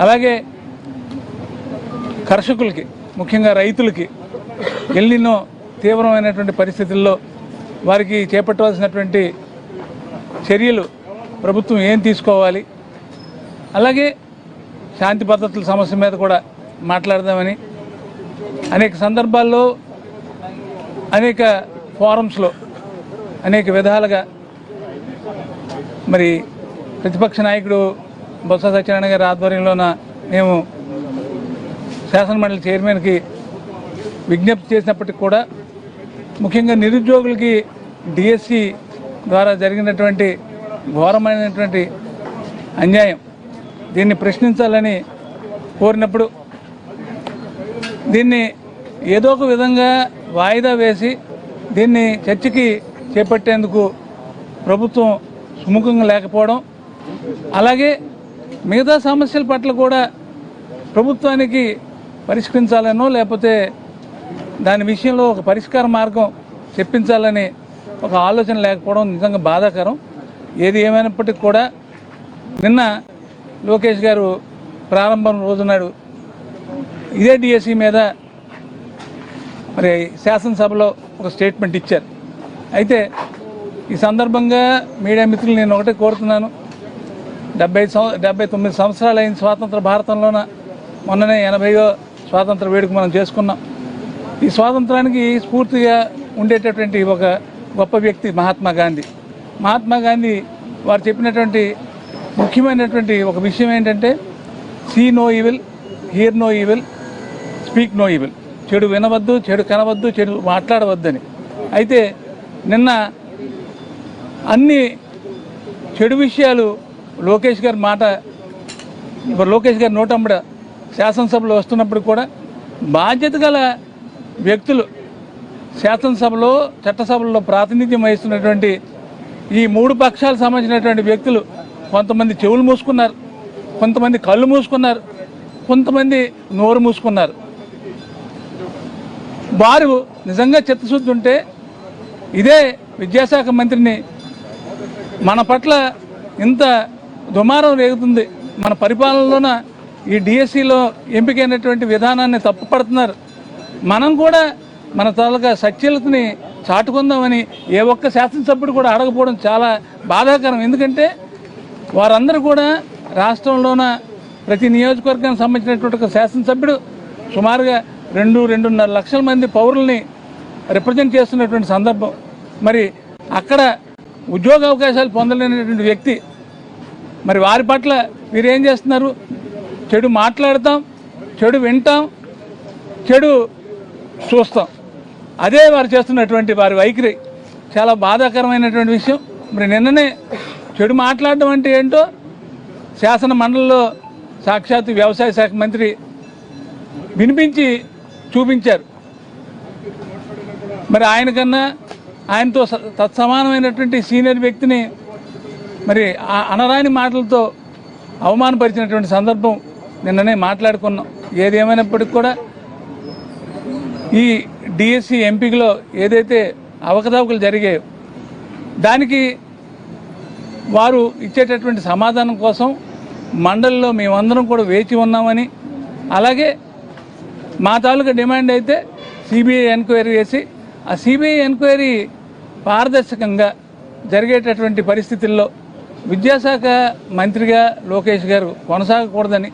అలాగే కర్షకులకి ముఖ్యంగా రైతులకి ఎన్నెన్నో తీవ్రమైనటువంటి పరిస్థితుల్లో వారికి చేపట్టవలసినటువంటి చర్యలు ప్రభుత్వం ఏం తీసుకోవాలి, అలాగే శాంతి భద్రతల సమస్య మీద కూడా మాట్లాడదామని అనేక సందర్భాల్లో అనేక ఫోరమ్స్లో అనేక విధాలుగా మరి ప్రతిపక్ష నాయకుడు బొత్స సత్యనారాయణ గారి ఆధ్వర్యంలోన మేము శాసనమండలి చైర్మన్కి విజ్ఞప్తి చేసినప్పటికీ కూడా ముఖ్యంగా నిరుద్యోగులకి డిఎస్సి ద్వారా జరిగినటువంటి ఘోరమైనటువంటి అన్యాయం దీన్ని ప్రశ్నించాలని కోరినప్పుడు దీన్ని ఏదో ఒక విధంగా వాయిదా వేసి దీన్ని చర్చకి చేపట్టేందుకు ప్రభుత్వం సుముఖంగా లేకపోవడం, అలాగే మిగతా సమస్యల పట్ల కూడా ప్రభుత్వానికి పరిష్కరించాలనో లేకపోతే దాని విషయంలో ఒక పరిష్కార మార్గం చెప్పించాలని ఒక ఆలోచన లేకపోవడం నిజంగా బాధాకరం. ఏది ఏమైనప్పటికీ కూడా నిన్న లోకేష్ గారు ప్రారంభం రోజునాడు ఇదే డిఎస్సి మీద మరి శాసనసభలో ఒక స్టేట్మెంట్ ఇచ్చారు. అయితే ఈ సందర్భంగా మీడియా మిత్రులు నేను ఒకటే కోరుతున్నాను, 79 సంవత్సరాలు అయిన స్వాతంత్ర భారతంలోన మొన్ననే 80వ స్వాతంత్ర వేడుక మనం చేసుకున్నాం. ఈ స్వాతంత్రానికి స్ఫూర్తిగా ఉండేటటువంటి ఒక గొప్ప వ్యక్తి మహాత్మా గాంధీ. మహాత్మా గాంధీ వారు చెప్పినటువంటి ముఖ్యమైనటువంటి ఒక విషయం ఏంటంటే see no evil, hear no evil, speak no evil. చెడు వినవద్దు, చెడు కనవద్దు, చెడు మాట్లాడవద్దని. అయితే నిన్న అన్ని చెడు విషయాలు లోకేష్ గారి నోటంబడ శాసనసభలో వస్తున్నప్పుడు కూడా బాధ్యత గల వ్యక్తులు శాసనసభలో చట్టసభల్లో ప్రాతినిధ్యం వహిస్తున్నటువంటి ఈ మూడు పక్షాలకు సంబంధించినటువంటి వ్యక్తులు కొంతమంది చెవులు మూసుకున్నారు, కొంతమంది కళ్ళు మూసుకున్నారు, కొంతమంది నోరు మూసుకున్నారు. వారు నిజంగా చిత్తశుద్ధి ఉంటే ఇదే విద్యాశాఖ మంత్రిని మన పట్ల ఇంత దుమారం రేగుతుంది, మన పరిపాలనలోన ఈ డిఎస్సిలో ఎంపికైనటువంటి విధానాన్ని తప్పుపడుతున్నారు, మనం కూడా మన తాలూకా సత్యలతని చాటుకుందామని ఏ ఒక్క శాసనసభ్యుడు కూడా అడగపోవడం చాలా బాధాకరం. ఎందుకంటే వారందరూ కూడా రాష్ట్రంలోన ప్రతి నియోజకవర్గానికి సంబంధించినటువంటి ఒక శాసనసభ్యుడు సుమారుగా 2-2.5 లక్షల మంది పౌరుల్ని రిప్రజెంట్ చేస్తున్నటువంటి సందర్భం. మరి అక్కడ ఉద్యోగ అవకాశాలు పొందలేనటువంటి వ్యక్తి, మరి వారి పట్ల వీరేం చేస్తున్నారు? చెడు మాట్లాడతాం, చెడు వింటాం, చెడు చూస్తాం. అదే వారు చేస్తున్నటువంటి వారి వైఖరి చాలా బాధాకరమైనటువంటి విషయం. మరి నిన్ననే చెడు మాట్లాడడం అంటే ఏంటో శాసన మండలిలో సాక్షాత్తు వ్యవసాయ శాఖ మంత్రి వినిపించి చూపించారు. మరి ఆయనతో తత్సమానమైనటువంటి సీనియర్ వ్యక్తిని మరి అనరాని మాటలతో అవమానపరిచినటువంటి సందర్భం నిన్ననే మాట్లాడుకున్నాం. ఏదేమైనప్పటికీ కూడా ఈ డిఎస్సి ఎంపికలో ఏదైతే అవకతవకలు జరిగాయో దానికి వారు ఇచ్చేటటువంటి సమాధానం కోసం మండలిలో మేమందరం కూడా వేచి ఉన్నామని, అలాగే మా తాలూకా డిమాండ్ అయితే సిబిఐ ఎంక్వైరీ చేసి ఆ సిబిఐ ఎంక్వైరీ పారదర్శకంగా జరిగేటటువంటి పరిస్థితుల్లో విద్యాశాఖ మంత్రిగా లోకేష్ గారు కొనసాగకూడదని,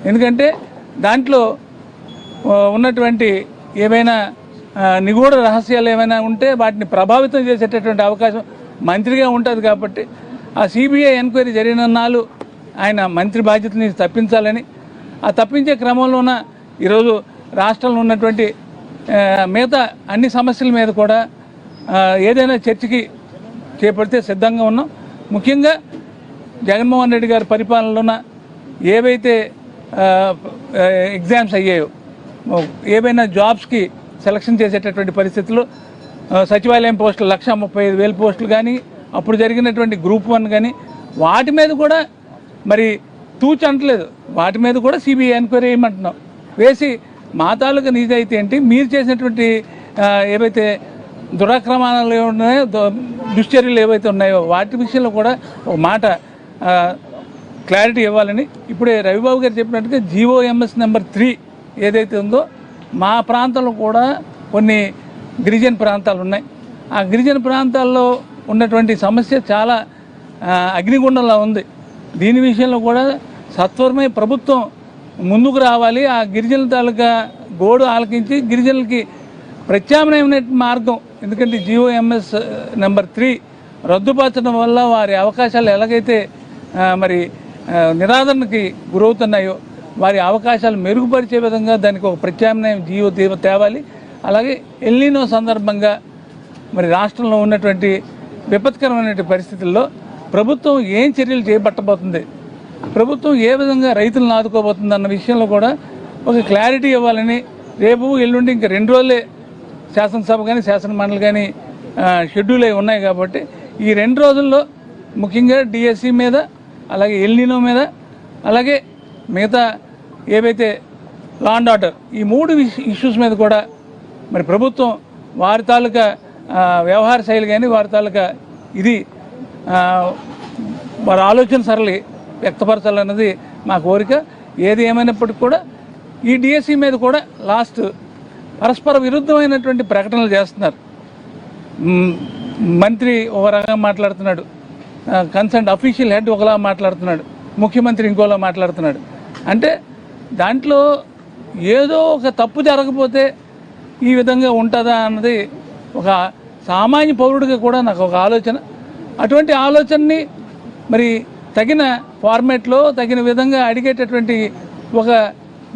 ఎందుకంటే దాంట్లో ఉన్నటువంటి ఏమైనా నిగూఢ రహస్యాలు ఏమైనా ఉంటే వాటిని ప్రభావితం చేసేటటువంటి అవకాశం మంత్రిగా ఉంటుంది. కాబట్టి ఆ సిబిఐ ఎంక్వైరీ జరిగిన నాళ్ళు ఆయన మంత్రి బాధ్యతని తప్పించాలని, ఆ తప్పించే క్రమంలోన ఈరోజు రాష్ట్రంలో ఉన్నటువంటి మిగతా అన్ని సమస్యల మీద కూడా ఏదైనా చర్చకి చేపడితే సిద్ధంగా ఉన్నాం. ముఖ్యంగా జగన్మోహన్ రెడ్డి గారి పరిపాలనలోన ఏవైతే ఎగ్జామ్స్ అయ్యాయో, ఏవైనా జాబ్స్కి సెలక్షన్ చేసేటటువంటి పరిస్థితుల్లో సచివాలయం పోస్టులు 1,35,000 పోస్టులు కానీ, అప్పుడు జరిగినటువంటి గ్రూప్ 1 కానీ వాటి మీద కూడా మరి తూచి అంటలేదు, వాటి మీద కూడా సిబిఐ ఎంక్వైరీ వేయమంటున్నాం. వేసి మా తాలూకా నిజాయితీ ఏంటి, మీరు చేసినటువంటి ఏవైతే దురాక్రమణాలు ఉన్నాయో, దుశ్చర్యలు ఏవైతే ఉన్నాయో వాటి విషయంలో కూడా ఒక మాట క్లారిటీ ఇవ్వాలని. ఇప్పుడే రవిబాబు గారు చెప్పినట్టుగా GOMS నెంబర్ 3 ఏదైతే ఉందో మా ప్రాంతంలో కూడా కొన్ని గిరిజన ప్రాంతాలు ఉన్నాయి. ఆ గిరిజన ప్రాంతాల్లో ఉన్నటువంటి సమస్య చాలా అగ్నిగుండంలా ఉంది. దీని విషయంలో కూడా సత్వరమే ప్రభుత్వం ముందుకు రావాలి. ఆ గిరిజనుల తాలూకా గోడు ఆలకించి గిరిజనులకి ప్రత్యామ్నాయమైన మార్గం, ఎందుకంటే GOMS నెంబర్ 3 రద్దుపరచడం వల్ల వారి అవకాశాలు ఎలాగైతే మరి నిరాదరణకి గురవుతున్నాయో వారి అవకాశాలు మెరుగుపరిచే విధంగా దానికి ఒక ప్రత్యామ్నాయం జీవో తేవాలి. అలాగే ఎల్నినో సందర్భంగా మరి రాష్ట్రంలో ఉన్నటువంటి విపత్కరమైనటువంటి పరిస్థితుల్లో ప్రభుత్వం ఏం చర్యలు చేపట్టబోతుంది, ప్రభుత్వం ఏ విధంగా రైతులను ఆదుకోబోతుంది అన్న విషయంలో కూడా ఒక క్లారిటీ ఇవ్వాలని. రేపు ఎల్లుండి ఇంకా 2 రోజులే శాసనసభ కానీ శాసన మండలి కానీ షెడ్యూల్ అయి ఉన్నాయి. కాబట్టి ఈ 2 రోజుల్లో ముఖ్యంగా డిఎస్సి మీద, అలాగే ఎల్నినో మీద, అలాగే మిగతా ఏవైతే లా అండ్ ఆర్డర్ ఈ 3 ఇష్యూస్ మీద కూడా మరి ప్రభుత్వం వారి తాలూకా వ్యవహార శైలి కానీ వారి తాలూకా ఇది వారి ఆలోచన సరళి వ్యక్తపరచాలన్నది మా కోరిక. ఏది ఏమైనప్పటికీ కూడా ఈ డిఎస్సి మీద కూడా లాస్ట్ పరస్పర విరుద్ధమైనటువంటి ప్రకటనలు చేస్తున్నారు. మంత్రి ఒక రకంగా మాట్లాడుతున్నాడు, కన్సర్న్ అఫీషియల్ హెడ్ ఒకలా మాట్లాడుతున్నాడు, ముఖ్యమంత్రి ఇంకోలా మాట్లాడుతున్నాడు. అంటే దాంట్లో ఏదో ఒక తప్పు జరగకపోతే ఈ విధంగా ఉంటుందా అన్నది ఒక సామాన్య పౌరుడిగా కూడా నాకు ఒక ఆలోచన. అటువంటి ఆలోచనని మరి తగిన ఫార్మేట్లో తగిన విధంగా అడిగేటటువంటి ఒక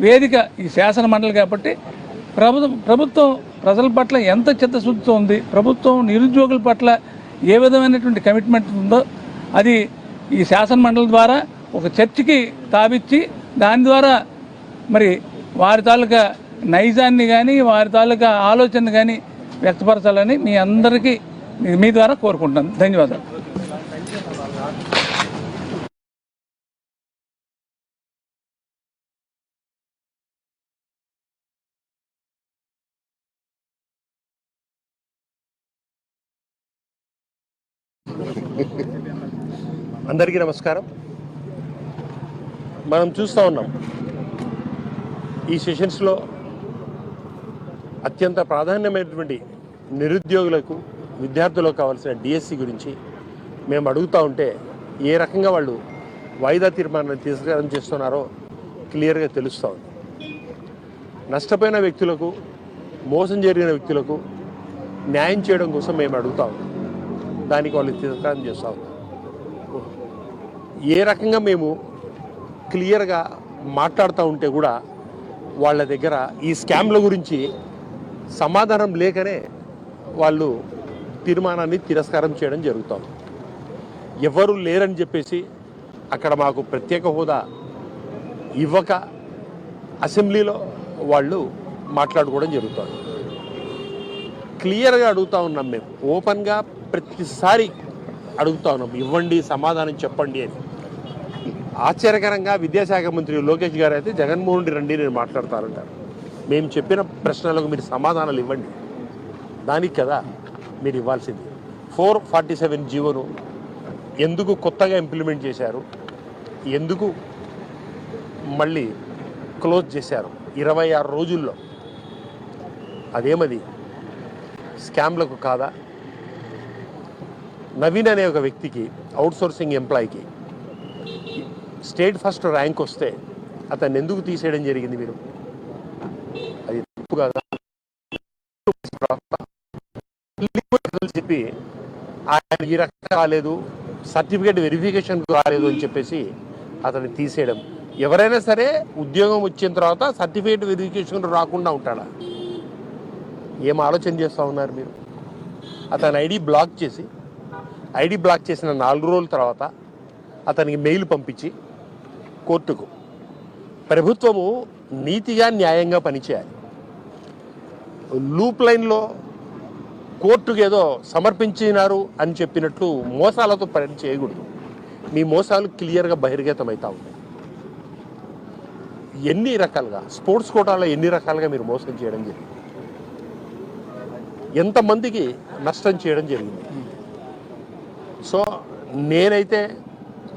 వేదిక ఈ శాసన మండలి కాబట్టి ప్రభుత్వం ప్రజల పట్ల ఎంత చిత్తశుద్ధితో ఉంది, ప్రభుత్వం నిరుద్యోగుల పట్ల ఏ విధమైనటువంటి కమిట్మెంట్ ఉందో అది ఈ శాసన మండలి ద్వారా ఒక చర్చకి తావిచ్చి దాని ద్వారా మరి వారి తాలూకా నైజాన్ని కానీ వారి తాలూకా ఆలోచన కానీ వ్యక్తపరచాలని మీ అందరికీ మీ ద్వారా కోరుకుంటున్నాను. ధన్యవాదాలు. అందరికీ నమస్కారం. మనం చూస్తూ ఉన్నాం ఈ సెషన్స్లో అత్యంత ప్రాధాన్యమైనటువంటి నిరుద్యోగులకు విద్యార్థులకు కావాల్సిన డిఎస్సి గురించి మేము అడుగుతూ ఉంటే ఏ రకంగా వాళ్ళు వాయిదా తీర్మానాన్ని తిరస్కారం చేస్తున్నారో క్లియర్గా తెలుస్తూ ఉంది. నష్టపోయిన వ్యక్తులకు, మోసం జరిగిన వ్యక్తులకు న్యాయం చేయడం కోసం మేము అడుగుతా ఉన్నాం. దానికి వాళ్ళు తిరస్కారం చేస్తూ ఉన్నాం. ఏ రకంగా మేము క్లియర్గా మాట్లాడుతూ ఉంటే కూడా వాళ్ళ దగ్గర ఈ స్కామ్ల గురించి సమాధానం లేకనే వాళ్ళు తీర్మానాన్ని తిరస్కారం చేయడం జరుగుతుంది. ఎవరు లేరని చెప్పేసి అక్కడ మాకు ప్రత్యేక హోదా ఇవ్వక అసెంబ్లీలో వాళ్ళు మాట్లాడుకోవడం జరుగుతుంది. క్లియర్గా అడుగుతూ ఉన్నాం, మేము ఓపెన్గా ప్రతిసారి అడుగుతూ ఉన్నాం, ఇవ్వండి, సమాధానం చెప్పండి అని. ఆశ్చర్యకరంగా విద్యాశాఖ మంత్రి లోకేష్ గారు అయితే జగన్మోహన్ రెడ్డి రండి నేను మాట్లాడతారంటారు. మేము చెప్పిన ప్రశ్నలకు మీరు సమాధానాలు ఇవ్వండి, దానికి కదా మీరు ఇవ్వాల్సింది. 447 జీవోను ఎందుకు కొత్తగా ఇంప్లిమెంట్ చేశారు, ఎందుకు మళ్ళీ క్లోజ్ చేశారు 26 రోజుల్లో? అదేమది స్కామ్లకు కాదా? నవీన్ అనే ఒక వ్యక్తికి, అవుట్సోర్సింగ్ ఎంప్లాయీకి స్టేట్ ఫస్ట్ ర్యాంక్ వస్తే అతన్ని ఎందుకు తీసేయడం జరిగింది మీరు? అది తప్పు కదా చెప్పి ఆయన ఈ రకంగా రాలేదు, సర్టిఫికేట్ వెరిఫికేషన్ రాలేదు అని చెప్పేసి అతన్ని తీసేయడం. ఎవరైనా సరే ఉద్యోగం వచ్చిన తర్వాత సర్టిఫికేట్ వెరిఫికేషన్ రాకుండా ఉంటాడా? ఏం ఆలోచన చేస్తూ ఉన్నారు మీరు? అతని ఐడి బ్లాక్ చేసిన 4 రోజుల తర్వాత అతనికి మెయిల్ పంపించి కోర్టుకు ప్రభుత్వము నీతిగా న్యాయంగా పనిచేయాలి. లూప్ లైన్లో కోర్టుకు ఏదో సమర్పించినారు అని చెప్పినట్లు మోసాలతో పని చేయకూడదు. మీ మోసాలు క్లియర్గా బహిర్గతమవుతా ఉన్నాయి. ఎన్ని రకాలుగా స్పోర్ట్స్ కోటాలో ఎన్ని రకాలుగా మీరు మోసం చేయడం జరిగింది, ఎంతమందికి నష్టం చేయడం జరిగింది. సో నేనైతే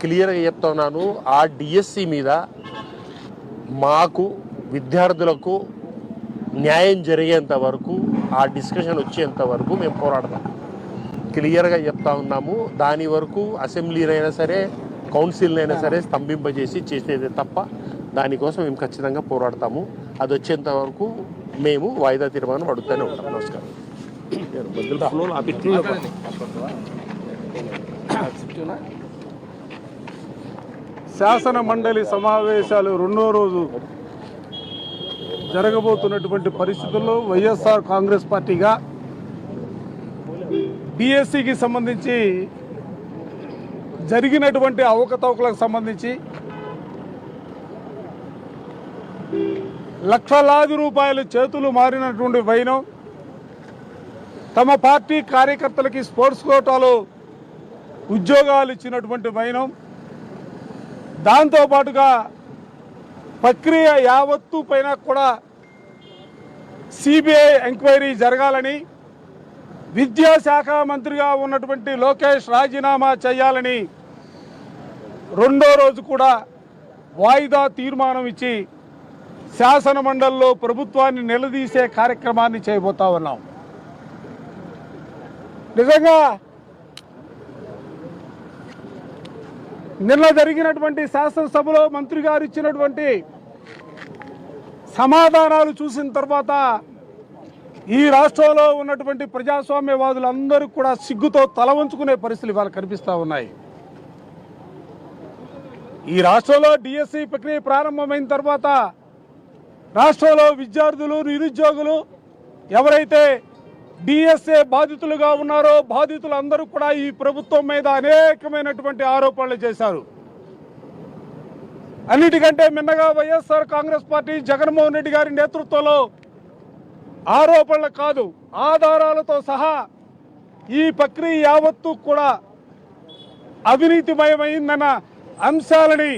క్లియర్గా చెప్తున్నాను, ఆ డిఎస్సి మీద మాకు విద్యార్థులకు న్యాయం జరిగేంత వరకు, ఆ డిస్కషన్ వచ్చేంత వరకు మేము పోరాడతాం. క్లియర్గా చెప్తా ఉన్నాము. దాని వరకు అసెంబ్లీనైనా సరే కౌన్సిల్నైనా సరే స్తంభింపజేసి చేసేదే తప్ప దానికోసం మేము ఖచ్చితంగా పోరాడతాము. అది వచ్చేంత వరకు మేము వాయిదా తీర్మానం అడుగుతూనే ఉంటాం. నమస్కారం. శాసన మండలి సమావేశాలు 2వ రోజు జరగబోతున్నటువంటి పరిస్థితుల్లో వైఎస్ఆర్ కాంగ్రెస్ పార్టీగా డిఎస్సికి సంబంధించి జరిగినటువంటి అవకతవకలకు సంబంధించి లక్షలాది రూపాయలు చేతులు మారినటువంటి వైనం, తమ పార్టీ కార్యకర్తలకి స్పోర్ట్స్ కోటాలో ఉద్యోగాలు ఇచ్చినటువంటి వైనం, దాంతోపాటుగా ప్రక్రియ యావత్తు పైన కూడా సిబిఐ ఎంక్వైరీ జరగాలని, విద్యాశాఖ మంత్రిగా ఉన్నటువంటి లోకేష్ రాజీనామా చేయాలని 2వ రోజు కూడా వాయిదా తీర్మానం ఇచ్చి శాసన మండలిలో ప్రభుత్వాన్ని నిలదీసే కార్యక్రమాన్ని చేయబోతా ఉన్నాం. నిజంగా నిన్న జరిగినటువంటి శాసనసభలో మంత్రి గారు ఇచ్చినటువంటి సమాధానాలు చూసిన తర్వాత ఈ రాష్ట్రంలో ఉన్నటువంటి ప్రజాస్వామ్యవాదులందరూ కూడా సిగ్గుతో తల వంచుకునే పరిస్థితులు ఇవాళ కనిపిస్తూ ఉన్నాయి. ఈ రాష్ట్రంలో డిఎస్సి ప్రక్రియ ప్రారంభమైన తర్వాత రాష్ట్రంలో విద్యార్థులు, నిరుద్యోగులు ఎవరైతే డిఎస్ఏ బాధితులుగా ఉన్నారో బాధితులందరూ కూడా ఈ ప్రభుత్వం మీద అనేకమైనటువంటి ఆరోపణలు చేశారు. అన్నిటికంటే మిన్నగా వైఎస్ఆర్ కాంగ్రెస్ పార్టీ జగన్మోహన్ రెడ్డి గారి నేతృత్వంలో ఆరోపణలు కాదు, ఆధారాలతో సహా ఈ ప్రక్రియ యావత్తు కూడా అవినీతిమయమైందన్న అంశాలని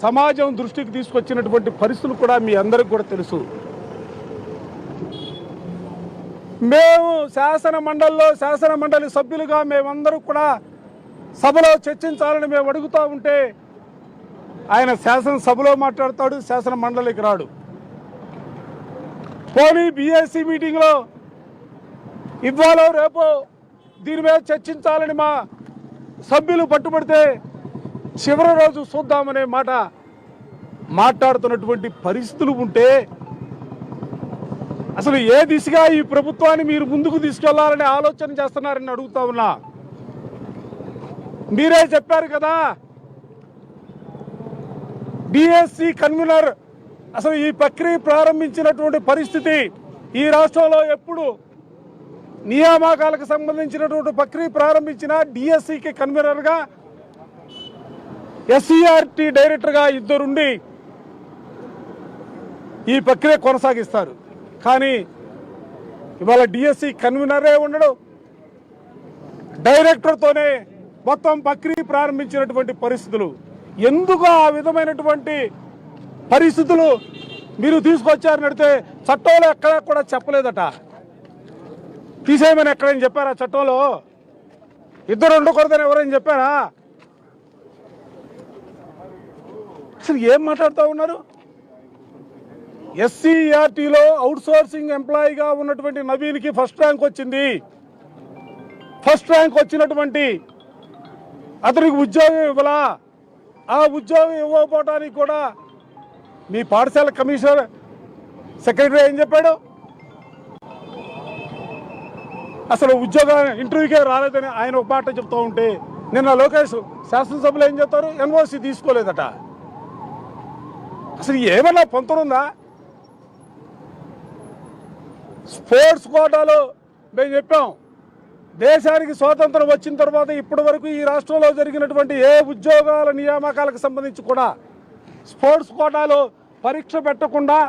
సమాజం దృష్టికి తీసుకొచ్చినటువంటి పరిస్థితులు కూడా మీ అందరికి కూడా తెలుసు. మేము శాసన మండలి సభ్యులుగా మేమందరూ కూడా సభలో చర్చించాలని మేము అడుగుతూ ఉంటే ఆయన శాసనసభలో మాట్లాడతాడు, శాసన మండలికి రాడు. పోనీ బీఎస్సీ మీటింగ్లో ఇవాళ రేపు దీని మీద చర్చించాలని మా సభ్యులు పట్టుబడితే చివరి రోజు చూద్దామనే మాట మాట్లాడుతున్నటువంటి పరిస్థితులు ఉంటే అసలు ఏ దిశగా ఈ ప్రభుత్వాన్ని మీరు ముందుకు తీసుకెళ్లాలని ఆలోచన చేస్తున్నారని అడుగుతా ఉన్నా. మీరే చెప్పారు కదా డిఎస్సి కన్వీనర్ అసలు ఈ ప్రక్రియ ప్రారంభించినటువంటి పరిస్థితి ఈ రాష్ట్రంలో ఎప్పుడు నియామకాలకు సంబంధించినటువంటి ప్రక్రియ ప్రారంభించిన డిఎస్సికి కన్వీనర్గా ఎస్సీఆర్టీ డైరెక్టర్గా ఇద్దరుండి ఈ ప్రక్రియ కొనసాగిస్తారు. కానీ ఇవాళ డిఎస్సి కన్వీనరే ఉండడు, డైరెక్టర్తోనే మొత్తం ప్రక్రియ ప్రారంభించినటువంటి పరిస్థితులు. ఎందుకు ఆ విధమైనటువంటి పరిస్థితులు మీరు తీసుకొచ్చారని అడిగితే చట్టంలో ఎక్కడా కూడా చెప్పలేదట. తీసేయమని ఎక్కడైనా చెప్పారా? చట్టంలో ఇద్దరు ఉండకూడదని ఎవరైనా చెప్పారా? అసలు ఏం మాట్లాడుతూ ఉన్నారు? ఎస్సీఆర్టీలో అవుట్ సోర్సింగ్ ఎంప్లాయీగా ఉన్నటువంటి నవీన్కి ఫస్ట్ ర్యాంక్ వచ్చింది. ఫస్ట్ ర్యాంక్ వచ్చినటువంటి అతనికి ఉద్యోగం ఇవ్వాలా? ఆ ఉద్యోగం ఇవ్వకపోవడానికి కూడా మీ పాఠశాల కమిషనర్ సెక్రటరీ ఏం చెప్పాడు? అసలు ఉద్యోగ ఇంటర్వ్యూకే రాలేదని ఆయన ఒక మాట చెప్తూ ఉంటే నిన్న లోకేష్ శాసనసభలో ఏం చెప్తారు? ఎన్ఓసి తీసుకోలేదట. అసలు ఏమన్నా పొంతనుందా? స్పోర్ట్స్ కోటాలో మేము చెప్పాం, దేశానికి స్వాతంత్రం వచ్చిన తర్వాత ఇప్పటి వరకు ఈ రాష్ట్రంలో జరిగినటువంటి ఏ ఉద్యోగాల నియామకాలకు సంబంధించి కూడా స్పోర్ట్స్ కోటాలో పరీక్ష పెట్టకుండా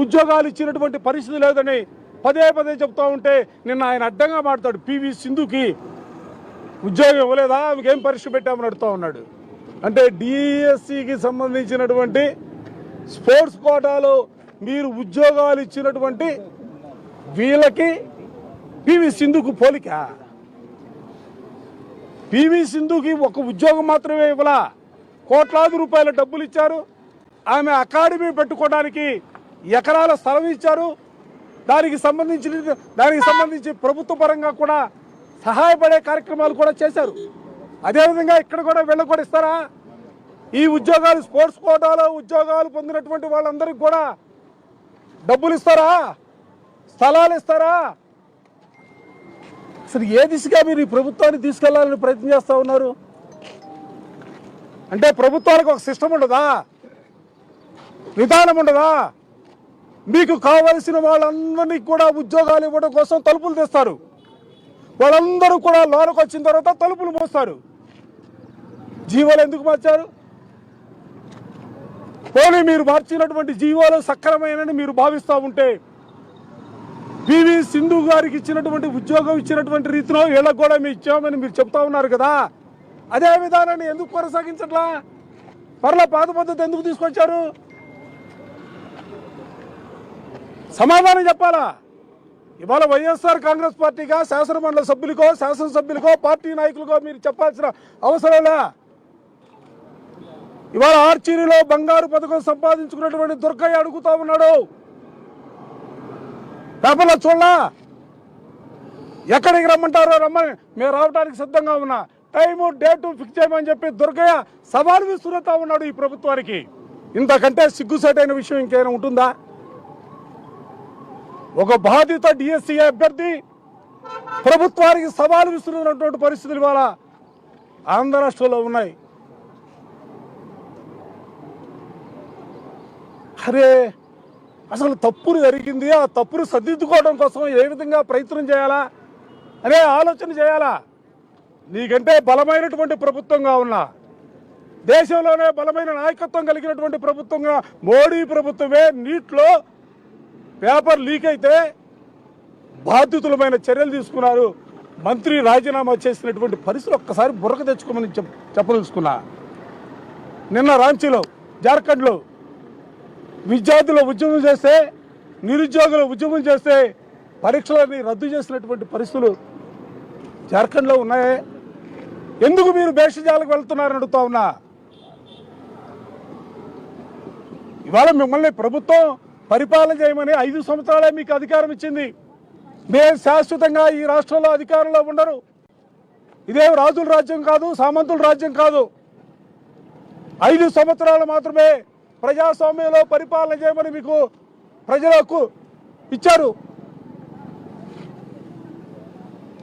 ఉద్యోగాలు ఇచ్చినటువంటి పరిస్థితి లేదని పదే పదే చెప్తూ ఉంటే నిన్న ఆయన అడ్డంగా మాట్లాడు. పివి సింధుకి ఉద్యోగం ఇవ్వలేదా, ఆమెకేం పరీక్ష పెట్టామని అడుగుతూ ఉన్నాడు. అంటే డిఎస్సికి సంబంధించినటువంటి స్పోర్ట్స్ కోటాలో మీరు ఉద్యోగాలు ఇచ్చినటువంటి వీళ్ళకి పివి సింధుకు పోలిక. పివి సింధుకి ఒక ఉద్యోగం మాత్రమే ఇవ్వలా, కోట్లాది రూపాయల డబ్బులు ఇచ్చారు. ఆమె అకాడమీ పెట్టుకోవడానికి ఎకరాల స్థలం ఇచ్చారు. దానికి సంబంధించి ప్రభుత్వ పరంగా కూడా సహాయపడే కార్యక్రమాలు కూడా చేశారు. అదేవిధంగా ఇక్కడ కూడా వీళ్ళకి కూడా ఇస్తారా? ఈ ఉద్యోగాలు స్పోర్ట్స్ కోటాలో ఉద్యోగాలు పొందినటువంటి వాళ్ళందరికీ కూడా డబ్బులు ఇస్తారా? స్థలాలు ఇస్తారా? అసలు ఏ దిశగా మీరు ఈ ప్రభుత్వాన్ని తీసుకెళ్లాలని ప్రయత్నం చేస్తూ ఉన్నారు? అంటే ప్రభుత్వానికి ఒక సిస్టమ్ ఉండదా? విధానం ఉండదా? మీకు కావలసిన వాళ్ళందరినీ కూడా ఉద్యోగాలు ఇవ్వడం కోసం తలుపులు తెస్తారు. వాళ్ళందరూ కూడా లోనకు వచ్చిన తర్వాత తలుపులు మోస్తారు. జీవోలు ఎందుకు మార్చారు? పోనీ మీరు మార్చినటువంటి జీవోలు సక్రమైనని మీరు భావిస్తూ ఉంటే పివి సింధు గారికి ఇచ్చినటువంటి ఉద్యోగం ఇచ్చినటువంటి రీతిలో వీళ్ళకు కూడా మేము ఇచ్చామని మీరు చెప్తా ఉన్నారు కదా, అదే విధానాన్ని ఎందుకు కొనసాగించట్లా? మరలా పాత పద్ధతి ఎందుకు తీసుకొచ్చారు? సమాధానం చెప్పాలా? ఇవాళ వైఎస్ఆర్ కాంగ్రెస్ పార్టీగా శాసనమండలి సభ్యులకో శాసనసభ్యులకో పార్టీ నాయకులకో మీరు చెప్పాల్సిన అవసరంలా. ఇవాళ ఆర్చరీలో బంగారు పథకం సంపాదించుకున్నటువంటి దుర్గయ్య అడుగుతా ఉన్నాడు. పేపర్లో చూడలా? ఎక్కడికి రమ్మంటారో రమ్మని మేము రావడానికి సిద్ధంగా ఉన్నా, టైము డేటు ఫిక్స్ చేయమని చెప్పి దుర్గయ్య సవాలు విసురుతా ఉన్నాడు ఈ ప్రభుత్వానికి. ఇంతకంటే సిగ్గుసేటైన విషయం ఇంకేమైనా ఉంటుందా? ఒక బాధిత డిఎస్సీ అభ్యర్థి ప్రభుత్వానికి సవాలు విస్తున్నటువంటి పరిస్థితులు ఇవాళ ఆంధ్ర రాష్ట్రంలో ఉన్నాయి. అరే అసలు తప్పులు జరిగింది, ఆ తప్పును సరిదిద్దుకోవడం కోసం ఏ విధంగా ప్రయత్నం చేయాలా అనే ఆలోచన చేయాలా. నీకంటే బలమైనటువంటి ప్రభుత్వంగా ఉన్నా, దేశంలోనే బలమైన నాయకత్వం కలిగినటువంటి ప్రభుత్వంగా మోడీ ప్రభుత్వమే నీట్లో పేపర్ లీక్ అయితే బాధ్యతలమైన చర్యలు తీసుకున్నారు. మంత్రి రాజీనామా చేసినటువంటి పరిస్థితులు ఒక్కసారి బుర్రకు తెచ్చుకోమని చెప్పదలుచుకున్నా. నిన్న రాంచీలో, జార్ఖండ్లో విద్యార్థుల ఉద్యమం చేస్తే, నిరుద్యోగుల ఉద్యమం చేస్తే పరీక్షలని రద్దు చేసినటువంటి పరిస్థితులు జార్ఖండ్లో ఉన్నాయే. ఎందుకు మీరు భేషజాలకు వెళ్తున్నారని అడుగుతా ఉన్నా. ఇవాళ మిమ్మల్ని ప్రభుత్వం పరిపాలన చేయమని 5 సంవత్సరాలే మీకు అధికారం ఇచ్చింది. మేము శాశ్వతంగా ఈ రాష్ట్రంలో అధికారంలో ఉండరు. ఇదే రాజుల రాజ్యం కాదు, సామంతుల రాజ్యం కాదు. 5 సంవత్సరాలు మాత్రమే ప్రజాస్వామ్యంలో పరిపాలన చేయమని మీకు ప్రజలకు ఇచ్చారు.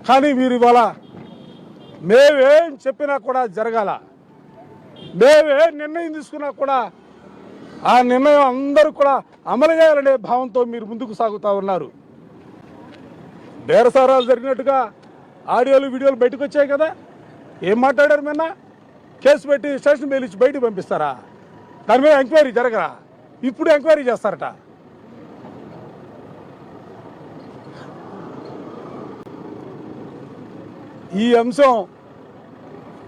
కానీ మీరు ఇవాళ మేమేం చెప్పినా కూడా జరగాల, మేమేం నిర్ణయం తీసుకున్నా కూడా ఆ నిర్ణయం అందరూ కూడా అమలు చేయాలనే భావంతో మీరు ముందుకు సాగుతూ ఉన్నారు. బేరసారాలు జరిగినట్టుగా ఆడియోలు, వీడియోలు బయటకు వచ్చాయి కదా. ఏం మాట్లాడారు? నిన్న కేసు పెట్టి స్టేషన్ బెయిల్ ఇచ్చి బయటకు పంపిస్తారా? దాని మీద ఎంక్వైరీ జరగరా? ఇప్పుడు ఎంక్వైరీ చేస్తారట. ఈ అంశం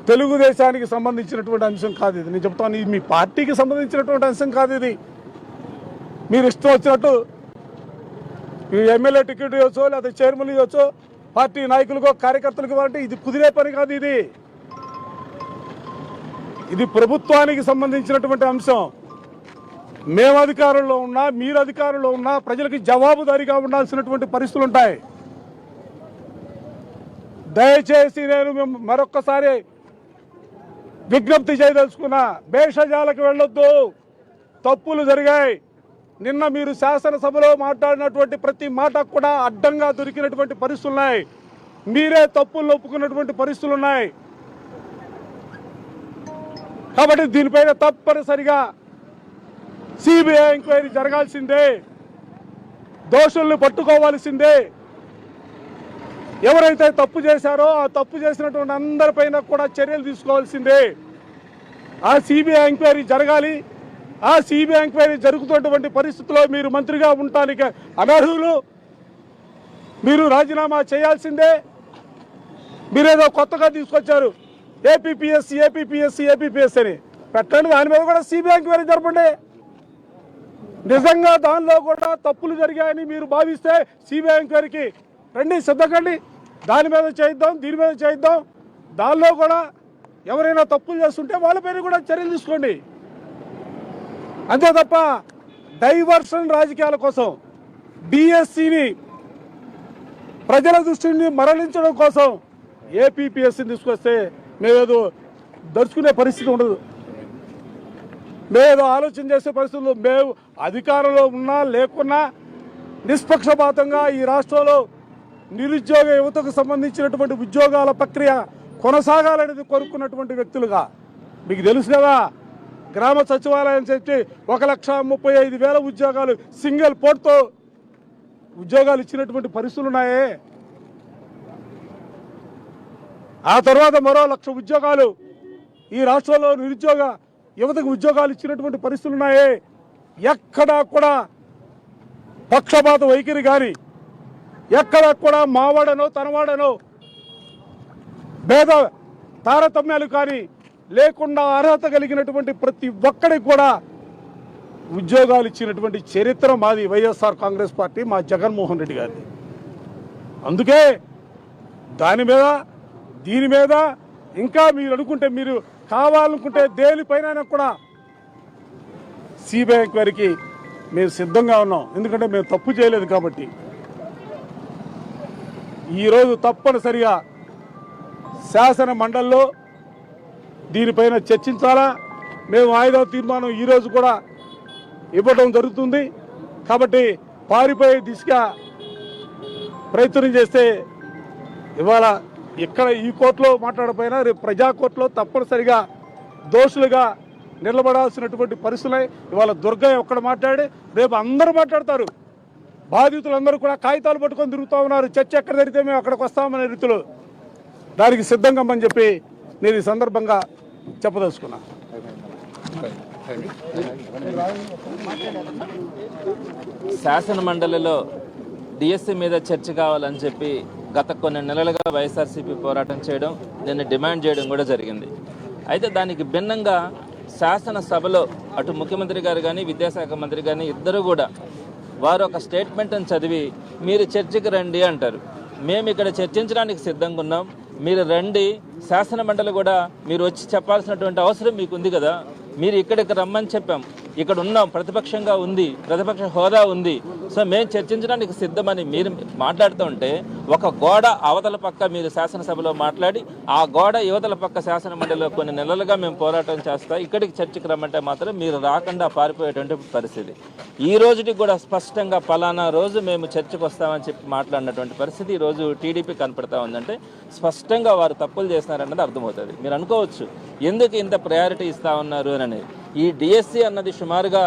తెలుగుదేశానికి సంబంధించినటువంటి అంశం కాదు. ఇది నేను చెప్తాను, ఇది మీ పార్టీకి సంబంధించినటువంటి అంశం కాదు. ఇది మీరు ఇష్టం వచ్చినట్టు ఎమ్మెల్యే టికెట్ ఇవ్వచ్చో, లేదా చైర్మన్ ఇవ్వచ్చో, పార్టీ నాయకులకో కార్యకర్తలకు ఇవ్వాలంటే ఇది కుదిరే పని కాదు. ఇది ప్రభుత్వానికి సంబంధించినటువంటి అంశం. మేము అధికారంలో ఉన్నా, మీరు అధికారంలో ఉన్నా ప్రజలకి జవాబుదారీగా ఉండాల్సినటువంటి పరిస్థితులు ఉంటాయి. దయచేసి నేను మరొక్కసారి విజ్ఞప్తి చేయదలుచుకున్నా, భేషజాలకు వెళ్ళొద్దు. తప్పులు జరిగాయి. నిన్న మీరు శాసనసభలో మాట్లాడినటువంటి ప్రతి మాట కూడా అడ్డంగా దొరికినటువంటి పరిస్థితులు ఉన్నాయి. మీరే తప్పులు ఒప్పుకున్నటువంటి పరిస్థితులు ఉన్నాయి. కాబట్టి దీనిపైన తప్పనిసరిగా సిబిఐ ఎంక్వైరీ జరగాల్సిందే, దోషుల్ని పట్టుకోవాల్సిందే. ఎవరైతే తప్పు చేశారో ఆ తప్పు చేసినటువంటి అందరిపైన కూడా చర్యలు తీసుకోవాల్సిందే. ఆ సిబిఐ ఎంక్వైరీ జరగాలి. ఆ సిబిఐ ఎంక్వైరీ జరుగుతున్నటువంటి పరిస్థితుల్లో మీరు మంత్రిగా ఉండటానికి అనర్హులు, మీరు రాజీనామా చేయాల్సిందే. మీరేదో కొత్తగా తీసుకొచ్చారు ఏపీపీఎస్సీ అని పెట్టండి, దాని మీద కూడా సిబిఐ ఎంక్వైరీ జరపండి. నిజంగా దానిలో కూడా తప్పులు జరిగాయని మీరు భావిస్తే సిబిఐ ఎంక్వైరీకి రండి, సిద్ధకండి. దాని మీద చేయిద్దాం, దీని మీద చేయిద్దాం. దానిలో కూడా ఎవరైనా తప్పులు చేస్తుంటే వాళ్ళపైన కూడా చర్యలు తీసుకోండి. అంతే తప్ప డైవర్షన్ రాజకీయాల కోసం డిఎస్సిని ప్రజల దృష్టిని మరలించడం కోసం ఏపీపీఎస్సీని తీసుకొస్తే మేమేదో దర్చుకునే పరిస్థితి ఉండదు. మేమేదో ఆలోచన చేసే పరిస్థితులు, మేము అధికారంలో ఉన్నా లేకున్నా నిష్పక్షపాతంగా ఈ రాష్ట్రంలో నిరుద్యోగ యువతకు సంబంధించినటువంటి ఉద్యోగాల ప్రక్రియ కొనసాగాలనేది కోరుకున్నటువంటి వ్యక్తులుగా మీకు తెలుసు కదా. గ్రామ సచివాలయం చెప్పి 1,35,000 ఉద్యోగాలు సింగిల్ పోర్ట్తో ఉద్యోగాలు ఇచ్చినటువంటి పరిస్థితులు ఉన్నాయే. ఆ తర్వాత మరో 1,00,000 ఉద్యోగాలు ఈ రాష్ట్రంలో నిరుద్యోగ యువతకు ఉద్యోగాలు ఇచ్చినటువంటి పరిస్థితులు ఉన్నాయే. ఎక్కడా కూడా పక్షపాత వైఖరి కానీ, ఎక్కడా కూడా మావాడనో తనవాడనో భేద తారతమ్యాలు కానీ లేకుండా అర్హత కలిగినటువంటి ప్రతి ఒక్కడికి కూడా ఉద్యోగాలు ఇచ్చినటువంటి చరిత్ర మాది వైఎస్ఆర్ కాంగ్రెస్ పార్టీ, మా జగన్మోహన్ రెడ్డి గారిది. అందుకే దాని మీద దీని మీద ఇంకా మీరు అనుకుంటే, మీరు కావాలనుకుంటే దేనిపైన కూడా సిబిఐ ఎంక్వైరీకి మేము సిద్ధంగా ఉన్నాం. ఎందుకంటే మేము తప్పు చేయలేదు కాబట్టి. ఈరోజు తప్పనిసరిగా శాసన మండలిలో దీనిపైన చర్చించాలా. మేము 5వ తీర్మానం ఈరోజు కూడా ఇవ్వడం జరుగుతుంది. కాబట్టి పారిపోయే దిశగా ప్రయత్నం చేస్తే ఇవాళ ఇక్కడ ఈ కోర్టులో మాట్లాడకపోయినా రేపు ప్రజా కోర్టులో తప్పనిసరిగా దోషులుగా నిలబడాల్సినటువంటి పరిస్థితులే. ఇవాళ దుర్గయ్య ఒక్కడ మాట్లాడి రేపు అందరూ మాట్లాడతారు. బాధితులందరూ కూడా కాగితాలు పట్టుకొని తిరుగుతూ ఉన్నారు. చర్చ ఎక్కడ జరిగితే మేము అక్కడికి వస్తామనే రీతిలో దానికి సిద్ధంగా అని చెప్పి నేను ఈ సందర్భంగా చెప్పదలుచుకున్నా. శాసన మండలిలో డిఎస్సి మీద చర్చ కావాలని చెప్పి గత కొన్ని నెలలుగా వైఎస్ఆర్సీపీ పోరాటం చేయడం, దీన్ని డిమాండ్ చేయడం కూడా జరిగింది. అయితే దానికి భిన్నంగా శాసనసభలో అటు ముఖ్యమంత్రి గారు కానీ విద్యాశాఖ మంత్రి కానీ ఇద్దరు కూడా వారు ఒక స్టేట్మెంట్ని చదివి మీరు చర్చకి రండి అంటారు. మేము ఇక్కడ చర్చించడానికి సిద్ధంగా ఉన్నాం, మీరు రండి, శాసన మండలి కూడా మీరు వచ్చి చెప్పాల్సినటువంటి అవసరం మీకు ఉంది కదా, మీరు ఇక్కడికి రమ్మని చెప్పాం, ఇక్కడ ఉన్నాం, ప్రతిపక్షంగా ఉంది, ప్రతిపక్ష హోదా ఉంది, సో మేము చర్చించడానికి సిద్ధమని మీరు మాట్లాడుతూ ఉంటే ఒక గోడ అవతల పక్క మీరు శాసనసభలో మాట్లాడి ఆ గోడ యువతల పక్క శాసన మండలిలో కొన్ని నెలలుగా మేము పోరాటం చేస్తాం, ఇక్కడికి చర్చకి రమ్మంటే మాత్రం మీరు రాకుండా పారిపోయేటువంటి పరిస్థితి. ఈ రోజుకి కూడా స్పష్టంగా పలానా రోజు మేము చర్చకు వస్తామని చెప్పి మాట్లాడినటువంటి పరిస్థితి ఈరోజు టీడీపీ కనపడతా ఉందంటే స్పష్టంగా వారు తప్పులు చేస్తున్నారన్నది అర్థమవుతుంది. మీరు అనుకోవచ్చు ఎందుకు ఇంత ప్రయారిటీ ఇస్తా ఉన్నారు అని. ఈ డిఎస్సి అన్నది సుమారుగా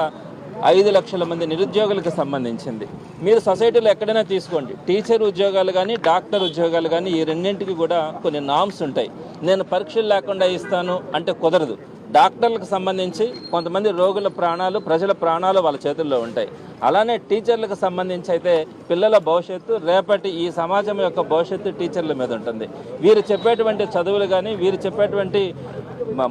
5 లక్షల మంది నిరుద్యోగులకు సంబంధించింది. మీరు సొసైటీలో ఎక్కడైనా తీసుకోండి, టీచర్ ఉద్యోగాలు కానీ డాక్టర్ ఉద్యోగాలు కానీ ఈ రెండింటికి కూడా కొన్ని నామ్స్ ఉంటాయి. నేను పరీక్షలు లేకుండా ఇస్తాను అంటే కుదరదు. డాక్టర్లకు సంబంధించి కొంతమంది రోగుల ప్రాణాలు, ప్రజల ప్రాణాలు వాళ్ళ చేతుల్లో ఉంటాయి. అలానే టీచర్లకు సంబంధించి అయితే పిల్లల భవిష్యత్తు, రేపటి ఈ సమాజం యొక్క భవిష్యత్తు టీచర్ల మీద ఉంటుంది. వీరు చెప్పేటువంటి చదువులు కానీ, వీరు చెప్పేటువంటి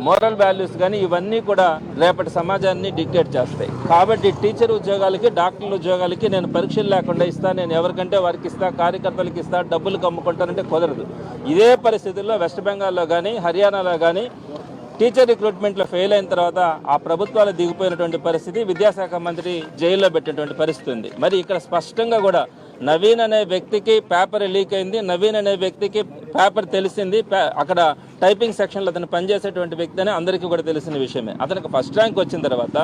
మోరల్ వాల్యూస్ కానీ ఇవన్నీ కూడా రేపటి సమాజాన్ని డిక్టేట్ చేస్తాయి. కాబట్టి టీచర్ ఉద్యోగాలకి, డాక్టర్ల ఉద్యోగాలకి నేను పరీక్షలు లేకుండా ఇస్తాను, నేను ఎవరికంటే వారికి ఇస్తా, కార్యకర్తలకు ఇస్తా, డబ్బులు కమ్ముకుంటానంటే కుదరదు. ఇదే పరిస్థితుల్లో వెస్ట్ బెంగాల్లో కానీ, హర్యానాలో కానీ టీచర్ రిక్రూట్మెంట్లో ఫెయిల్ అయిన తర్వాత ఆ ప్రభుత్వాలు దిగిపోయినటువంటి పరిస్థితి, విద్యాశాఖ మంత్రి జైల్లో పెట్టినటువంటి పరిస్థితి ఉంది. మరి ఇక్కడ స్పష్టంగా కూడా నవీన్ అనే వ్యక్తికి పేపర్ లీక్ అయింది, నవీన్ అనే వ్యక్తికి పేపర్ తెలిసింది, అక్కడ టైపింగ్ సెక్షన్లో అతను పనిచేసేటువంటి వ్యక్తి అని అందరికీ కూడా తెలిసిన విషయమే. అతనికి ఫస్ట్ ర్యాంక్ వచ్చిన తర్వాత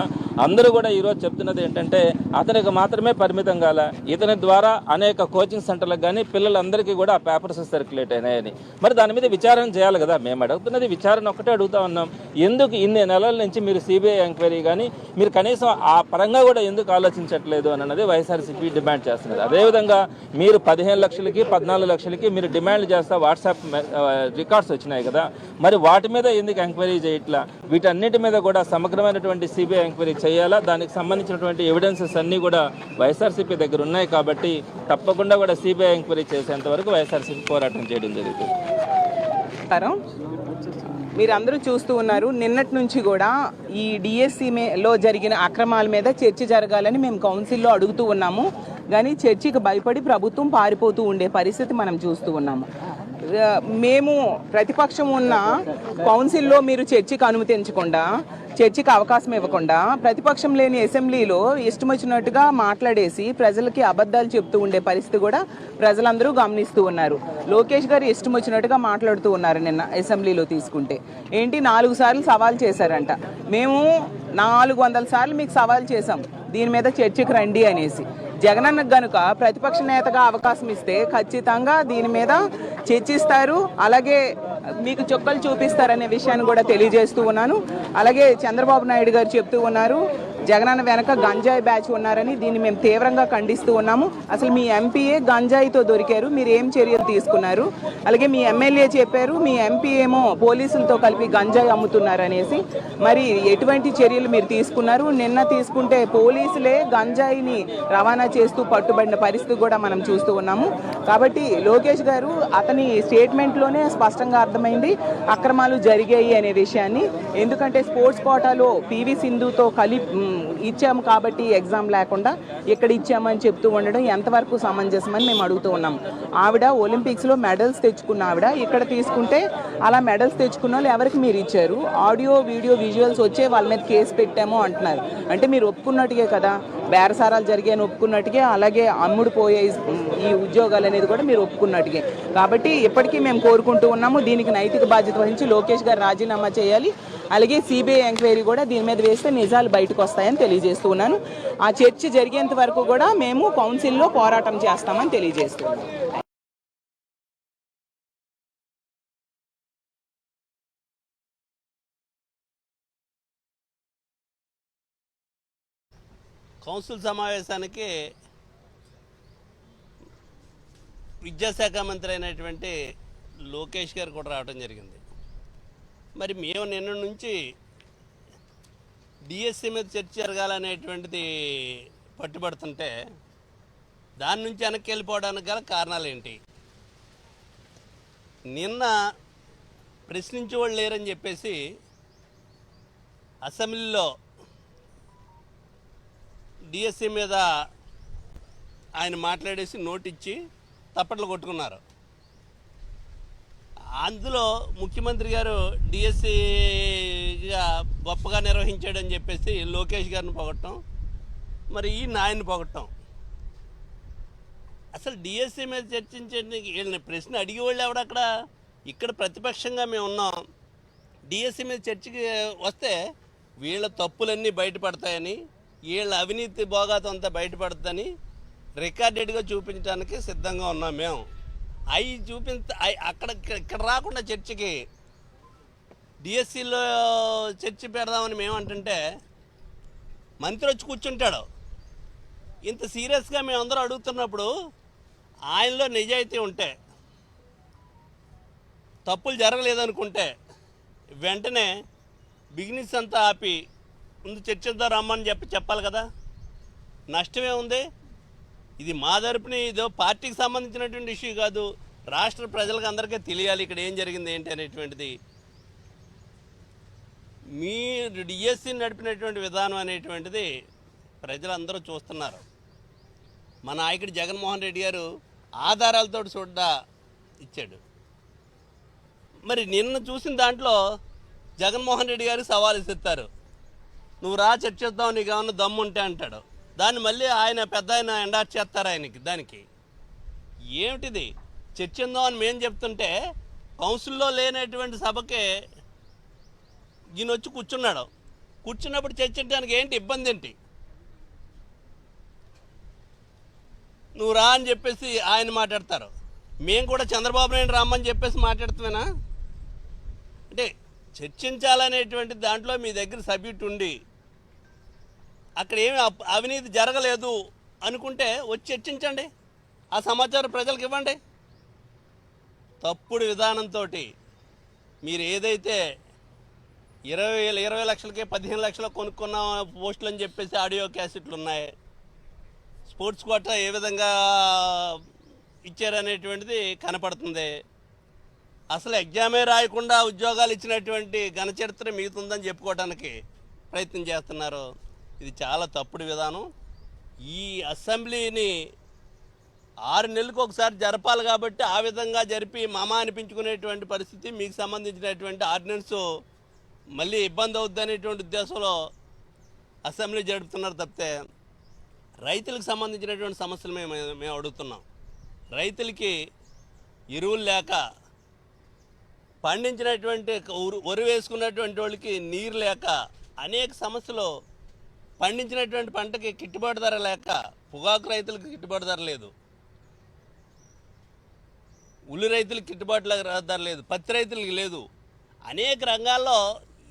అందరూ కూడా ఈరోజు చెప్తున్నది ఏంటంటే అతనికి మాత్రమే పరిమితం కాల, ఇతని ద్వారా అనేక కోచింగ్ సెంటర్లకు కానీ పిల్లలందరికీ కూడా ఆ పేపర్స్ సర్క్యులేట్ అయినాయని. మరి దాని మీద విచారణ చేయాలి కదా. మేము అడుగుతున్నది విచారణ ఒక్కటే అడుగుతా ఉన్నాం. ఎందుకు ఇన్ని నెలల నుంచి మీరు సిబిఐ ఎంక్వైరీ కానీ మీరు కనీసం ఆ పరంగా కూడా ఎందుకు ఆలోచించట్లేదు అన్నది వైఎస్ఆర్సీపీ డిమాండ్ చేస్తున్నది. అదేవిధంగా మీరు 15 లక్షలకి 14 లక్షలకి మీరు డిమాండ్ చేస్తా వాట్సాప్ రికార్డ్స్ వచ్చినాయి కదా, మరి వాటి మీద ఎందుకు ఎంక్వైరీ చేయట్లా? వీటన్నిటి మీద కూడా సమగ్రమైనటువంటి సిబిఐ ఎంక్వైరీ చేయాలా. దానికి సంబంధించినటువంటి ఎవిడెన్సెస్ అన్నీ కూడా వైఎస్ఆర్సీపీ దగ్గర ఉన్నాయి కాబట్టి తప్పకుండా కూడా సిబిఐ ఎంక్వైరీ చేసేంత వరకు వైఎస్ఆర్సీపీ పోరాటం చేయడం జరుగుతుంది. మీరందరూ చూస్తూ ఉన్నారు, నిన్నటి నుంచి కూడా ఈ డిఎస్సిలో జరిగిన అక్రమాల మీద చర్చ జరగాలని మేము కౌన్సిల్లో అడుగుతూ ఉన్నాము. కానీ చర్చకి భయపడి ప్రభుత్వం పారిపోతూ ఉండే పరిస్థితి మనం చూస్తూ ఉన్నాము. మేము ప్రతిపక్షం ఉన్న కౌన్సిల్లో మీరు చర్చకు అనుమతించకుండా, చర్చకి అవకాశం ఇవ్వకుండా, ప్రతిపక్షం లేని అసెంబ్లీలో ఇష్టం వచ్చినట్టుగా మాట్లాడేసి ప్రజలకి అబద్ధాలు చెప్తూ ఉండే పరిస్థితి కూడా ప్రజలందరూ గమనిస్తూ ఉన్నారు. లోకేష్ గారు ఇష్టం వచ్చినట్టుగా మాట్లాడుతూ ఉన్నారు. నిన్న అసెంబ్లీలో తీసుకుంటే ఏంటి 4 సార్లు సవాల్ చేశారంట. మేము 400 సార్లు మీకు సవాల్ చేశాం దీని మీద చర్చకు రండి అనేసి. జగనన్నకు గనుక ప్రతిపక్ష నేతగా అవకాశం ఇస్తే ఖచ్చితంగా దీని మీద చర్చిస్తారు, అలాగే మీకు చుక్కలు చూపిస్తారనే విషయాన్ని కూడా తెలియజేస్తూ ఉన్నాను. అలాగే చంద్రబాబు నాయుడు గారు చెప్తూ ఉన్నారు జగనన్న వెనక గంజాయి బ్యాచ్ ఉన్నారని. దీన్ని మేము తీవ్రంగా ఖండిస్తూ ఉన్నాము. అసలు మీ ఎంపీఏ గంజాయితో దొరికారు, మీరు ఏం చర్యలు తీసుకున్నారు? అలాగే మీ ఎమ్మెల్యే చెప్పారు మీ ఎంపీ ఏమో పోలీసులతో కలిపి గంజాయి అమ్ముతున్నారు అనేసి. మరి ఎటువంటి చర్యలు మీరు తీసుకున్నారు? నిన్న తీసుకుంటే పోలీసులే గంజాయిని రవాణా చేస్తూ పట్టుబడిన పరిస్థితి కూడా మనం చూస్తూ ఉన్నాము. కాబట్టి లోకేష్ గారు అతని స్టేట్మెంట్లోనే స్పష్టంగా అర్థమైంది అక్రమాలు జరిగాయి అనే విషయాన్ని. ఎందుకంటే స్పోర్ట్స్ కోటాలో పివి సింధుతో ఇచ్చాము కాబట్టి ఎగ్జామ్ లేకుండా ఇక్కడ ఇచ్చామని చెప్తూ ఉండడం ఎంతవరకు సమంజసమని మేము అడుగుతూ ఉన్నాం. ఆవిడ ఒలింపిక్స్లో మెడల్స్ తెచ్చుకున్న ఆవిడ ఇక్కడ తీసుకుంటే అలా మెడల్స్ తెచ్చుకున్న వాళ్ళు ఎవరికి మీరు ఇచ్చారు? ఆడియో వీడియో విజువల్స్ వచ్చే వాళ్ళ మీద కేసు పెట్టాము అంటున్నారు. అంటే మీరు ఒప్పుకున్నట్టుగే కదా, బేరసారాలు జరిగాయని ఒప్పుకున్నట్టుగా, అలాగే అమ్ముడు పోయే ఈ ఉద్యోగాలు అనేది కూడా మీరు ఒప్పుకున్నట్టుగా. కాబట్టి ఇప్పటికీ మేము కోరుకుంటూ ఉన్నాము దీనికి నైతిక బాధ్యత వహించి లోకేష్ గారు రాజీనామా చేయాలి. అలాగే సిబిఐ ఎంక్వైరీ కూడా దీని మీద వేస్తే నిజాలు బయటకు వస్తాయని తెలియజేస్తూ ఉన్నాను. ఆ చర్చ జరిగేంత వరకు కూడా మేము కౌన్సిల్లో పోరాటం చేస్తామని తెలియజేస్తున్నాం. కౌన్సిల్ సమావేశానికి విద్యాశాఖ మంత్రి అయినటువంటి లోకేష్ గారు కూడా రావడం జరిగింది. మరి మేము నిన్న నుంచి డిఎస్సి మీద చర్చ జరగాలనేటువంటిది పట్టుబడుతుంటే దాని నుంచి వెనక్కి వెళ్ళిపోవడానికి గల కారణాలు ఏంటి? నిన్న ప్రశ్నించే వాళ్ళు లేరని చెప్పేసి అసెంబ్లీలో డిఎస్సి మీద ఆయన మాట్లాడేసి నోటిచ్చి తప్పట్లు కొట్టుకున్నారు. అందులో ముఖ్యమంత్రి గారు డిఎస్సిగా గొప్పగా నిర్వహించాడని చెప్పేసి లోకేష్ గారిని పొగట్టం, మరి ఈ నాయన్ని పొగట్టం. అసలు డిఎస్సి మీద చర్చించడానికి వీళ్ళని ప్రశ్న అడిగేవాళ్ళు ఎవడక్కడ? ఇక్కడ ప్రతిపక్షంగా మేము ఉన్నాం. డిఎస్సి మీద చర్చకి వస్తే వీళ్ళ తప్పులన్నీ బయటపడతాయని, వీళ్ళ అవినీతి భోగాతం అంతా బయటపడుతుందని రికార్డెడ్గా చూపించడానికి సిద్ధంగా ఉన్నాం మేము. అవి అక్కడ ఇక్కడ రాకుండా చర్చకి డిఎస్సిలో చర్చ పెడదామని మేము అంటుంటే మంత్రి వచ్చి కూర్చుంటాడు. ఇంత సీరియస్గా మేము అందరూ అడుగుతున్నప్పుడు ఆయనలో నిజాయితీ ఉంటే, తప్పులు జరగలేదనుకుంటే వెంటనే బిజినెస్ అంతా ఆపి ముందు చర్చిద్దాం రమ్మని చెప్పాలి కదా. నష్టమే ఉంది. ఇది మా తరపున ఇదో పార్టీకి సంబంధించినటువంటి ఇష్యూ కాదు, రాష్ట్ర ప్రజలకు అందరికీ తెలియాలి ఇక్కడ ఏం జరిగింది ఏంటి అనేటువంటిది. మీరు డిఎస్సి నడిపినటువంటి విధానం అనేటువంటిది ప్రజలందరూ చూస్తున్నారు. మా నాయకుడు జగన్మోహన్ రెడ్డి గారు ఆధారాలతో చూడ్డా ఇచ్చాడు. మరి నిన్న చూసిన దాంట్లో జగన్మోహన్ రెడ్డి గారికి సవాలు ఇస్తారు. నువ్వు రా చర్చిద్దాం, నీకు ఏమన్నా దమ్ము ఉంటే అంటాడు. దాన్ని మళ్ళీ ఆయన పెద్ద ఆయన ఎండార్ట్ చేస్తారు ఆయనకి. దానికి ఏమిటిది? చర్చిందాం అని మేము చెప్తుంటే కౌన్సిల్లో లేనటువంటి సభకే ఈయన వచ్చి కూర్చున్నాడు. కూర్చున్నప్పుడు చర్చించడానికి ఏంటి ఇబ్బంది ఏంటి? నువ్వు రా అని చెప్పేసి ఆయన మాట్లాడతారు. మేము కూడా చంద్రబాబు నాయుడు రమ్మని చెప్పేసి మాట్లాడుతామేనా? అంటే చర్చించాలనేటువంటి దాంట్లో మీ దగ్గర సబ్జెక్ట్ ఉండి అక్కడ ఏమి అవినీతి జరగలేదు అనుకుంటే వచ్చి చర్చించండి, ఆ సమాచారం ప్రజలకు ఇవ్వండి. తప్పుడు విధానంతో మీరు ఏదైతే 20 లక్షలకే 15 లక్షలు కొనుక్కున్న పోస్టులు అని చెప్పేసి ఆడియో క్యాసెట్లు ఉన్నాయి, స్పోర్ట్స్ కోటా ఏ విధంగా ఇచ్చారనేటువంటిది కనపడుతుంది. అసలు ఎగ్జామే రాయకుండా ఉద్యోగాలు ఇచ్చినటువంటి ఘనచరిత్ర మిగుతుందని చెప్పుకోవడానికి ప్రయత్నం చేస్తున్నారు. ఇది చాలా తప్పుడు విధానం. ఈ అసెంబ్లీని 6 నెలలకు ఒకసారి జరపాలి కాబట్టి ఆ విధంగా జరిపి మామ అనిపించుకునేటువంటి పరిస్థితి, మీకు సంబంధించినటువంటి ఆర్డినెన్స్ మళ్ళీ ఇబ్బంది అవుద్ది అనేటువంటి ఉద్దేశంలో అసెంబ్లీ జరుపుతున్నారు తప్పితే రైతులకు సంబంధించినటువంటి సమస్యలు మేము అడుగుతున్నాం. రైతులకి ఎరువులు లేక, పండించినటువంటి వరి వేసుకున్నటువంటి వాళ్ళకి నీరు లేక, అనేక సమస్యలు, పండించినటువంటి పంటకి గిట్టుబాటు ధర లేక, పొగాకు రైతులకు గిట్టుబాటు ధర లేదు, ఉల్లి రైతులకు గిట్టుబాటు ధర లేదు, పత్తి రైతులకు లేదు. అనేక రంగాల్లో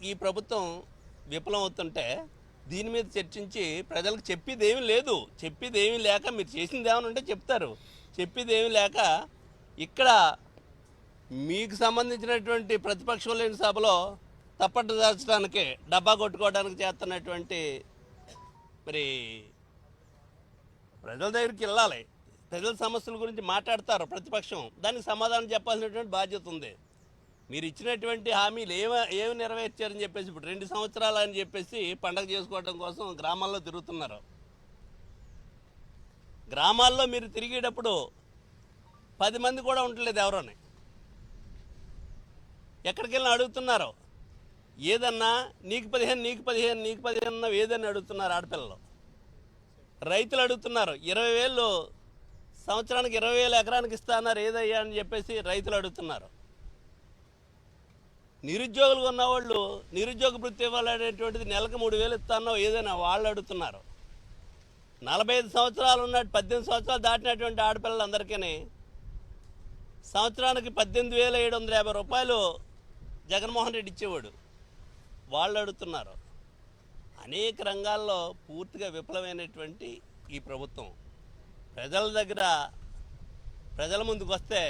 ఈ ప్రభుత్వం విఫలం అవుతుంటే దీని మీద చర్చించి ప్రజలకు చెప్పేది ఏమీ లేదు. చెప్పేది ఏమీ లేక మీరు చేసింది ఏమైనా ఉంటే చెప్తారు. చెప్పేది ఏమీ లేక ఇక్కడ మీకు సంబంధించినటువంటి ప్రతిపక్షం లేని సభలో తప్పట్టు దాచడానికి, డబ్బా కొట్టుకోవడానికి చేస్తున్నటువంటి మరి ప్రజల దగ్గరికి వెళ్ళాలి. ప్రజల సమస్యల గురించి మాట్లాడతారు ప్రతిపక్షం, దానికి సమాధానం చెప్పాల్సినటువంటి బాధ్యత ఉంది. మీరు ఇచ్చినటువంటి హామీలు ఏమి నెరవేర్చారని చెప్పేసి ఇప్పుడు 2 సంవత్సరాలు అని చెప్పేసి పండగ చేసుకోవడం కోసం గ్రామాల్లో తిరుగుతున్నారు. గ్రామాల్లో మీరు తిరిగేటప్పుడు 10 మంది కూడా ఉండలేదు ఎవరోని. ఎక్కడికి వెళ్ళినా అడుగుతున్నారు, ఏదన్నా నీకు 15 నీకు 15 నీకు 15 ఏదని అడుగుతున్నారు ఆడపిల్లలు. రైతులు అడుగుతున్నారు 20,000 సంవత్సరానికి 20,000 ఎకరానికి ఇస్తున్నారు ఏదయ్యా అని చెప్పేసి రైతులు అడుగుతున్నారు. నిరుద్యోగులు ఉన్నవాళ్ళు నిరుద్యోగ వృత్తి ఇవ్వాలనేటువంటిది నెలకు 3,000 ఇస్తానో ఏదైనా వాళ్ళు అడుగుతున్నారు. 45 సంవత్సరాలు ఉన్నట్టు 18 సంవత్సరాలు దాటినటువంటి ఆడపిల్లలందరికీ సంవత్సరానికి 18,750 రూపాయలు జగన్మోహన్ రెడ్డి ఇచ్చేవాడు. వాళ్ళు అడుగుతున్నారు. అనేక రంగాల్లో పూర్తిగా విఫలమైనటువంటి ఈ ప్రభుత్వం ప్రజల దగ్గర ప్రజల ముందుకు వస్తే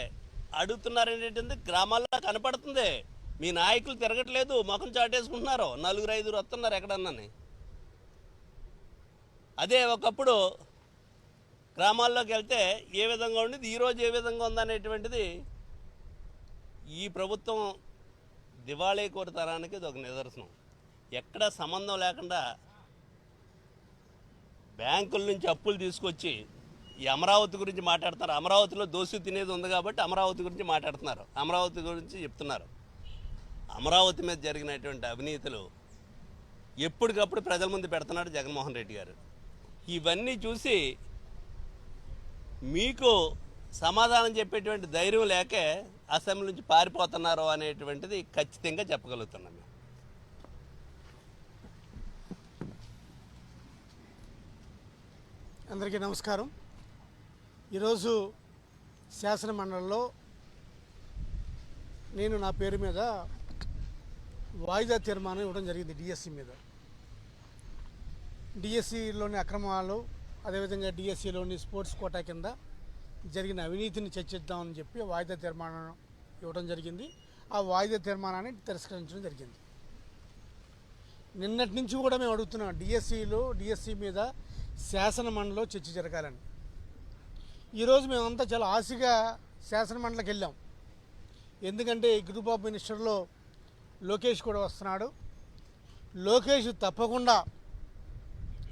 అడుగుతున్నారనేటువంటి గ్రామాల్లో కనపడుతుంది. మీ నాయకులు తిరగట్లేదు, ముఖం చాటేసుకుంటున్నారు, 4-5 వస్తున్నారు ఎక్కడన్నాని. అదే ఒకప్పుడు గ్రామాల్లోకి వెళ్తే ఏ విధంగా ఉండేది, ఈరోజు ఏ విధంగా ఉందనేటువంటిది ఈ ప్రభుత్వం దివాళీ కోరుతనానికి ఇది ఒక నిదర్శనం. ఎక్కడ సంబంధం లేకుండా బ్యాంకుల నుంచి అప్పులు తీసుకొచ్చి ఈ అమరావతి గురించి మాట్లాడుతున్నారు. అమరావతిలో దోశ తినేది ఉంది కాబట్టి అమరావతి గురించి మాట్లాడుతున్నారు, అమరావతి గురించి చెప్తున్నారు. అమరావతి మీద జరిగినటువంటి అవినీతులు ఎప్పటికప్పుడు ప్రజల ముందు పెడుతున్నాడు జగన్మోహన్ రెడ్డి గారు. ఇవన్నీ చూసి మీకు సమాధానం చెప్పేటువంటి ధైర్యం లేకే అసెంబ్లీ నుంచి పారిపోతున్నారు అనేటువంటిది ఖచ్చితంగా చెప్పగలుగుతున్నాం. అందరికీ నమస్కారం. ఈరోజు శాసనమండలిలో నేను నా పేరు మీద వాయిదా తీర్మానం ఇవ్వడం జరిగింది. డిఎస్సి మీద, డిఎస్సిలోని అక్రమాలు, అదేవిధంగా డిఎస్సిలోని స్పోర్ట్స్ కోటా కింద జరిగిన అవినీతిని చర్చిద్దామని చెప్పి వాయిదా తీర్మానం ఇవ్వడం జరిగింది. ఆ వాయిదా తీర్మానాన్ని తిరస్కరించడం జరిగింది. నిన్నటి నుంచి కూడా మేము అడుగుతున్నాం, డిఎస్సి మీద శాసనమండలిలో చర్చ జరగాలని. ఈరోజు మేమంతా చాలా ఆశగా శాసనమండలికి వెళ్ళాం. ఎందుకంటే ఈ గ్రూప్ ఆఫ్ మినిస్టర్లో లోకేష్ కూడా వస్తున్నాడు. లోకేష్ తప్పకుండా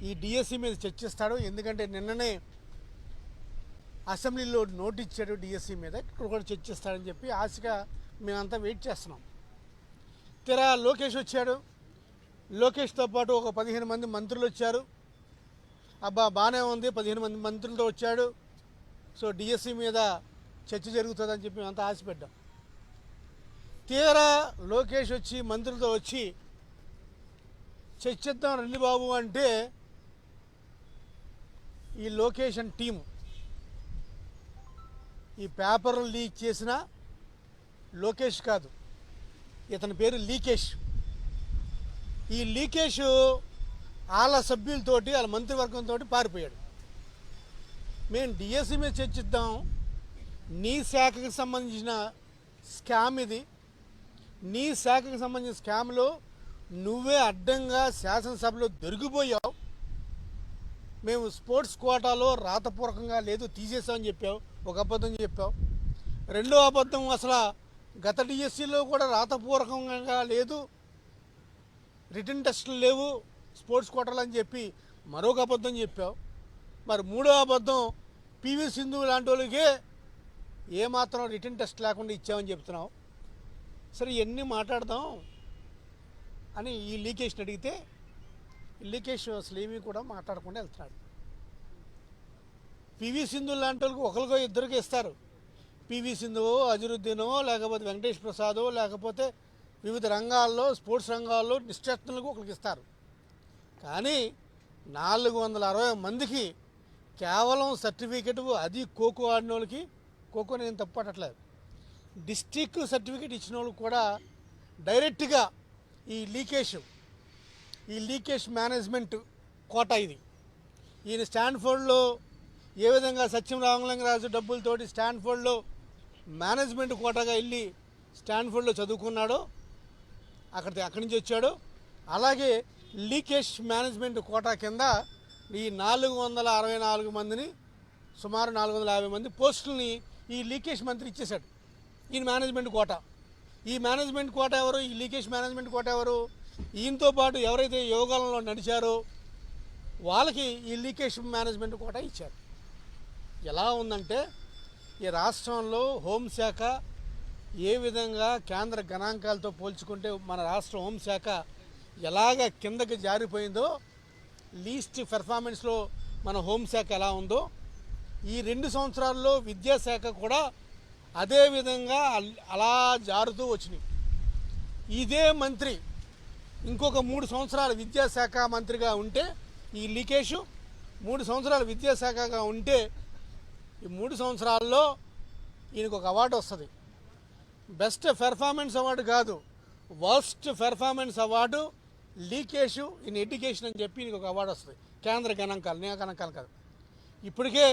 ఈ డిఎస్సి మీద చర్చిస్తాడు. ఎందుకంటే నిన్ననే అసెంబ్లీలో నోట్ ఇచ్చాడు డిఎస్సి మీద, ఇక్కడ కూడా చర్చిస్తాడని చెప్పి ఆశగా మేమంతా వెయిట్ చేస్తున్నాం. తీరా లోకేష్ వచ్చాడు. లోకేష్తో పాటు ఒక 15 మంది మంత్రులు వచ్చారు. అబ్బా బాగానే ఉంది, 15 మంది మంత్రులతో వచ్చాడు, సో డిఎస్సి మీద చర్చ జరుగుతుందని చెప్పి మేమంతా ఆశపడ్డాం. తీరా లోకేష్ వచ్చి మంత్రులతో వచ్చి చర్చిద్దాం రండి బాబు అంటే ఈ లోకేష్ అండ్ టీం ఈ పేపర్లు లీక్ చేసిన లోకేష్ కాదు, ఇతని పేరు లీకేష్. ఈ లీకేష్ వాళ్ళ సభ్యులతోటి, వాళ్ళ మంత్రివర్గంతో పారిపోయాడు. మేము డిఎస్సి మీద చర్చిద్దాం, నీ శాఖకు సంబంధించిన స్కామ్ ఇది, నీ శాఖకు సంబంధించిన స్కామ్లో నువ్వే అడ్డంగా శాసనసభలో దొరికిపోయావు. మేము స్పోర్ట్స్ కోటాలో రాతపూర్వకంగా లేదు తీసేసామని చెప్పావు, ఒక అబద్ధం చెప్పావు. రెండో అబద్ధం, అసలు గత డిఎస్సిలో కూడా రాతపూర్వకంగా లేదు, రిటర్న్ టెస్టులు లేవు స్పోర్ట్స్ కోటాలు అని చెప్పి మరొక అబద్ధం చెప్పావు. మరి మూడో అబద్ధం, పివి సింధు లాంటి వాళ్ళకే ఏమాత్రం రిటర్న్ టెస్ట్ లేకుండా ఇచ్చామని చెప్తున్నావు. సరే ఇవన్నీ మాట్లాడదాం అని ఈ లీకేష్ని అడిగితే లీకేష్ అసలు ఏమీ కూడా మాట్లాడకుండా వెళ్తున్నాడు. పివి సింధు లాంటి వాళ్ళకి ఒకరికో ఇద్దరికి ఇస్తారు. పివి సింధువో, అజరుద్దీనో, లేకపోతే వెంకటేష్ ప్రసాదో, లేకపోతే వివిధ రంగాల్లో స్పోర్ట్స్ రంగాల్లో నిష్ఠాతులకు ఒకరికి ఇస్తారు. కానీ 460 మందికి కేవలం సర్టిఫికెట్, అది ఖోఖో ఆడిన వాళ్ళకి, ఖోఖో నేను తప్పట్లేదు, డిస్ట్రిక్ట్ సర్టిఫికెట్ ఇచ్చిన వాళ్ళకి కూడా డైరెక్ట్గా ఈ లీకేష్ మేనేజ్మెంట్ కోటా ఇది. ఈయన స్టాన్ఫోర్డ్లో ఏ విధంగా సత్యం రామలింగరాజు డబ్బులతోటి స్టాన్ఫోర్డ్లో మేనేజ్మెంట్ కోటాగా వెళ్ళి స్టాన్ఫోర్డ్లో చదువుకున్నాడో, అక్కడి నుంచి వచ్చాడు. అలాగే లీకేష్ మేనేజ్మెంట్ కోటా కింద ఈ 464 మందిని, సుమారు 450 మంది పోస్టుల్ని ఈ లీకేష్ మంత్రి ఇచ్చేశాడు. ఈయన మేనేజ్మెంట్ కోటా. ఈ మేనేజ్మెంట్ కోటా ఎవరు? ఈ లీకేష్ మేనేజ్మెంట్ కోటా ఎవరు? ఈయనతో పాటు ఎవరైతే యోగాలలో నడిచారో వాళ్ళకి ఈ లీకేష్ మేనేజ్మెంట్ కోటా ఇచ్చారు. ఎలా ఉందంటే ఈ రాష్ట్రంలో హోంశాఖ ఏ విధంగా కేంద్ర గణాంకాలతో పోల్చుకుంటే మన రాష్ట్ర హోంశాఖ ఎలాగ కిందకి జారిపోయిందో, లీస్ట్ పెర్ఫార్మెన్స్లో మన హోంశాఖ ఎలా ఉందో, ఈ 2 సంవత్సరాల్లో విద్యాశాఖ కూడా అదే విధంగా అలా జారుతూ వచ్చినాయి. ఇదే మంత్రి ఇంకొక 3 సంవత్సరాలు విద్యాశాఖ మంత్రిగా ఉంటే, ఈ లీకేష్ 3 సంవత్సరాలు విద్యాశాఖగా ఉంటే, ఈ 3 సంవత్సరాల్లో ఈయనకు ఒక అవార్డు వస్తుంది. బెస్ట్ పెర్ఫార్మెన్స్ అవార్డు కాదు, worst performance award leakage in education అని చెప్పి నీకు ఒక అవార్డు వస్తుంది, కేంద్ర గణాంకాలు, న్యాయ గణాంకాలు కాదు. ఇప్పటికే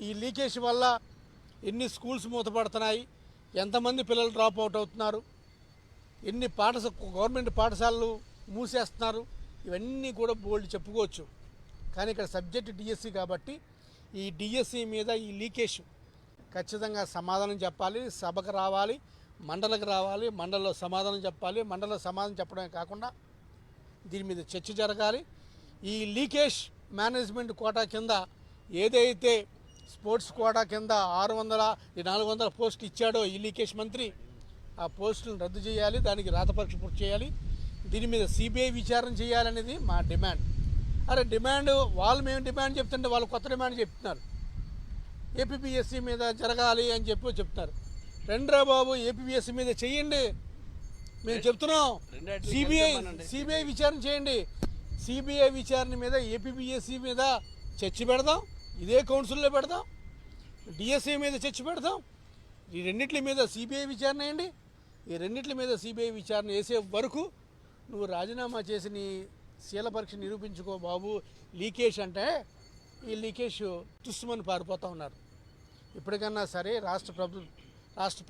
ఈ లీకేజ్ వల్ల ఎన్ని స్కూల్స్ మూతపడుతున్నాయి, ఎంతమంది పిల్లలు డ్రాప్ అవుట్ అవుతున్నారు, ఎన్ని గవర్నమెంట్ పాఠశాలలు మూసేస్తున్నారు, ఇవన్నీ కూడా బోల్డ్ చెప్పుకోవచ్చు. కానీ ఇక్కడ సబ్జెక్ట్ డిఎస్సి కాబట్టి ఈ డిఎస్సి మీద ఈ లీకేజ్ ఖచ్చితంగా సమాధానం చెప్పాలి, సభకు రావాలి, మండలికి రావాలి, మండలిలో సమాధానం చెప్పాలి. మండలిలో సమాధానం చెప్పడమే కాకుండా దీని మీద చర్చ జరగాలి. ఈ లీకేజ్ మేనేజ్మెంట్ కోటా కింద ఏదైతే స్పోర్ట్స్ కోటా కింద 400 పోస్టులు ఇచ్చాడో ఈ లీకేజ్ మంత్రి, ఆ పోస్టులను రద్దు చేయాలి, దానికి రాతపరీక్ష పూర్తి చేయాలి. దీని మీద సిబిఐ విచారణ చేయాలనేది మా డిమాండ్. అరే డిమాండ్ వాళ్ళు మేము డిమాండ్ చెప్తుంటే వాళ్ళు కొత్త డిమాండ్ చెప్తున్నారు. ఏపీపీఎస్సీ మీద జరగాలి అని చెప్పి చెప్తున్నారు. రండ్రా బాబు, ఏపీపీఎస్సీ మీద చెయ్యండి, మేము చెప్తున్నాం. సిబిఐ విచారణ చేయండి. సిబిఐ విచారణ మీద ఏపీపీఎస్సీ మీద చర్చ పెడదాం, ఇదే కౌన్సిల్లో పెడదాం, డిఎస్సీ మీద చర్చ పెడదాం. ఈ రెండిట్ల మీద సిబిఐ విచారణ వేయండి. ఈ రెండిట్ల మీద సిబిఐ విచారణ వేసే వరకు నువ్వు రాజీనామా చేసి నీ శీల పరీక్ష నిరూపించుకో బాబు. లీకేజ్ అంటే ఈ లీకేజ్ తుస్సుమని పారిపోతూ ఉన్నారు. ఇప్పటికన్నా సరే రాష్ట్ర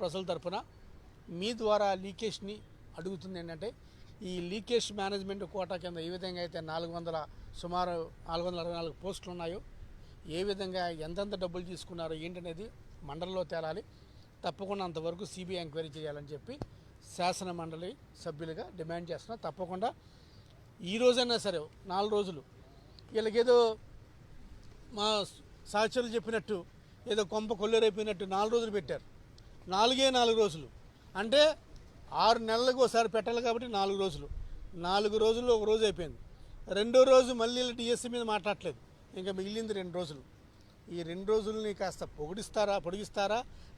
ప్రజల తరఫున మీ ద్వారా లీకేజ్ని అడుగుతుంది ఏంటంటే, ఈ లీకేజ్ మేనేజ్మెంట్ కోటా కింద ఏ విధంగా అయితే సుమారు 464 పోస్టులు ఉన్నాయో, ఏ విధంగా ఎంతెంత డబ్బులు తీసుకున్నారో ఏంటనేది మండలిలో తేలాలి. తప్పకుండా అంతవరకు సిబిఐ ఎంక్వైరీ చేయాలని చెప్పి శాసన మండలి సభ్యులుగా డిమాండ్ చేస్తున్నా. తప్పకుండా ఈ రోజైనా సరే 4 రోజులు వీళ్ళకేదో మా సహచరులు చెప్పినట్టు ఏదో కొంప కొల్లేరైపోయినట్టు 4 రోజులు పెట్టారు. 4 రోజులు అంటే 6 నెలలకు ఒకసారి పెట్టాలి కాబట్టి 4 రోజులు. 4 రోజుల్లో ఒక రోజు అయిపోయింది. రెండో రోజు మళ్ళీ డిఎస్సీ మీద మాట్లాడలేదు, ఇంకా మిగిలింది 2 రోజులు. ఈ 2 రోజులని కాస్త పొడిగిస్తారా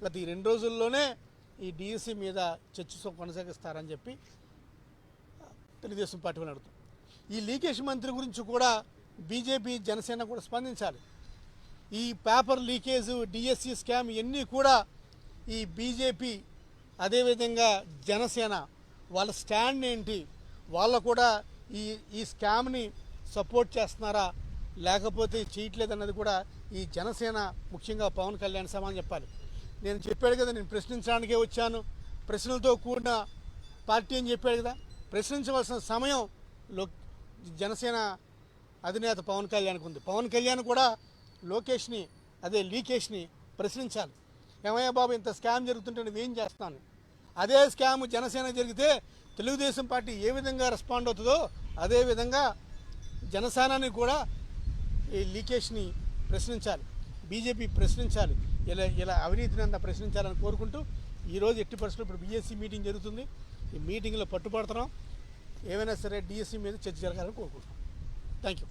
లేకపోతే ఈ 2 రోజుల్లోనే ఈ డిఎస్సీ మీద చర్చ కొనసాగిస్తారని చెప్పి తెలుగుదేశం పార్టీ వాళ్ళు అడుగుతాం. ఈ లీకేజ్ మంత్రి గురించి కూడా బీజేపీ, జనసేన కూడా స్పందించాలి. ఈ పేపర్ లీకేజ్, డిఎస్సీ స్కామ్ ఇవన్నీ కూడా ఈ బీజేపీ అదేవిధంగా జనసేన వాళ్ళ స్టాండ్ ఏంటి, వాళ్ళ కూడా ఈ స్కామ్ని సపోర్ట్ చేస్తున్నారా లేకపోతే చేయట్లేదన్నది కూడా ఈ జనసేన ముఖ్యంగా పవన్ కళ్యాణ్ సమాధానం చెప్పాలి. నేను చెప్పాడు కదా, నేను ప్రశ్నించడానికే వచ్చాను, ప్రశ్నలతో కూడిన పార్టీ అని చెప్పాడు కదా. ప్రశ్నించవలసిన సమయం జనసేన అధినేత పవన్ కళ్యాణ్కి ఉంది. పవన్ కళ్యాణ్ కూడా లీకేజ్ని ప్రశ్నించాలి. ఏమయ్యా బాబు, ఇంత స్కామ్ జరుగుతుంటే నువ్వేం చేస్తాను? అదే స్కామ్ జనసేన జరిగితే తెలుగుదేశం పార్టీ ఏ విధంగా రెస్పాండ్ అవుతుందో అదేవిధంగా జనసేనని కూడా ఈ లీకేజ్ని ప్రశ్నించాలి, బీజేపీ ప్రశ్నించాలి, ఇలా అవినీతిని అంతా ప్రశ్నించాలని కోరుకుంటూ ఈరోజు ఎట్టి పరిస్థితుల్లో ఇప్పుడు బీఎస్సీ మీటింగ్ జరుగుతుంది. ఈ మీటింగ్లో పట్టుబడుతున్నాం. ఏమైనా సరే డిఎస్సీ మీద చర్చ జరగాలని కోరుకుంటున్నాం. Thank you.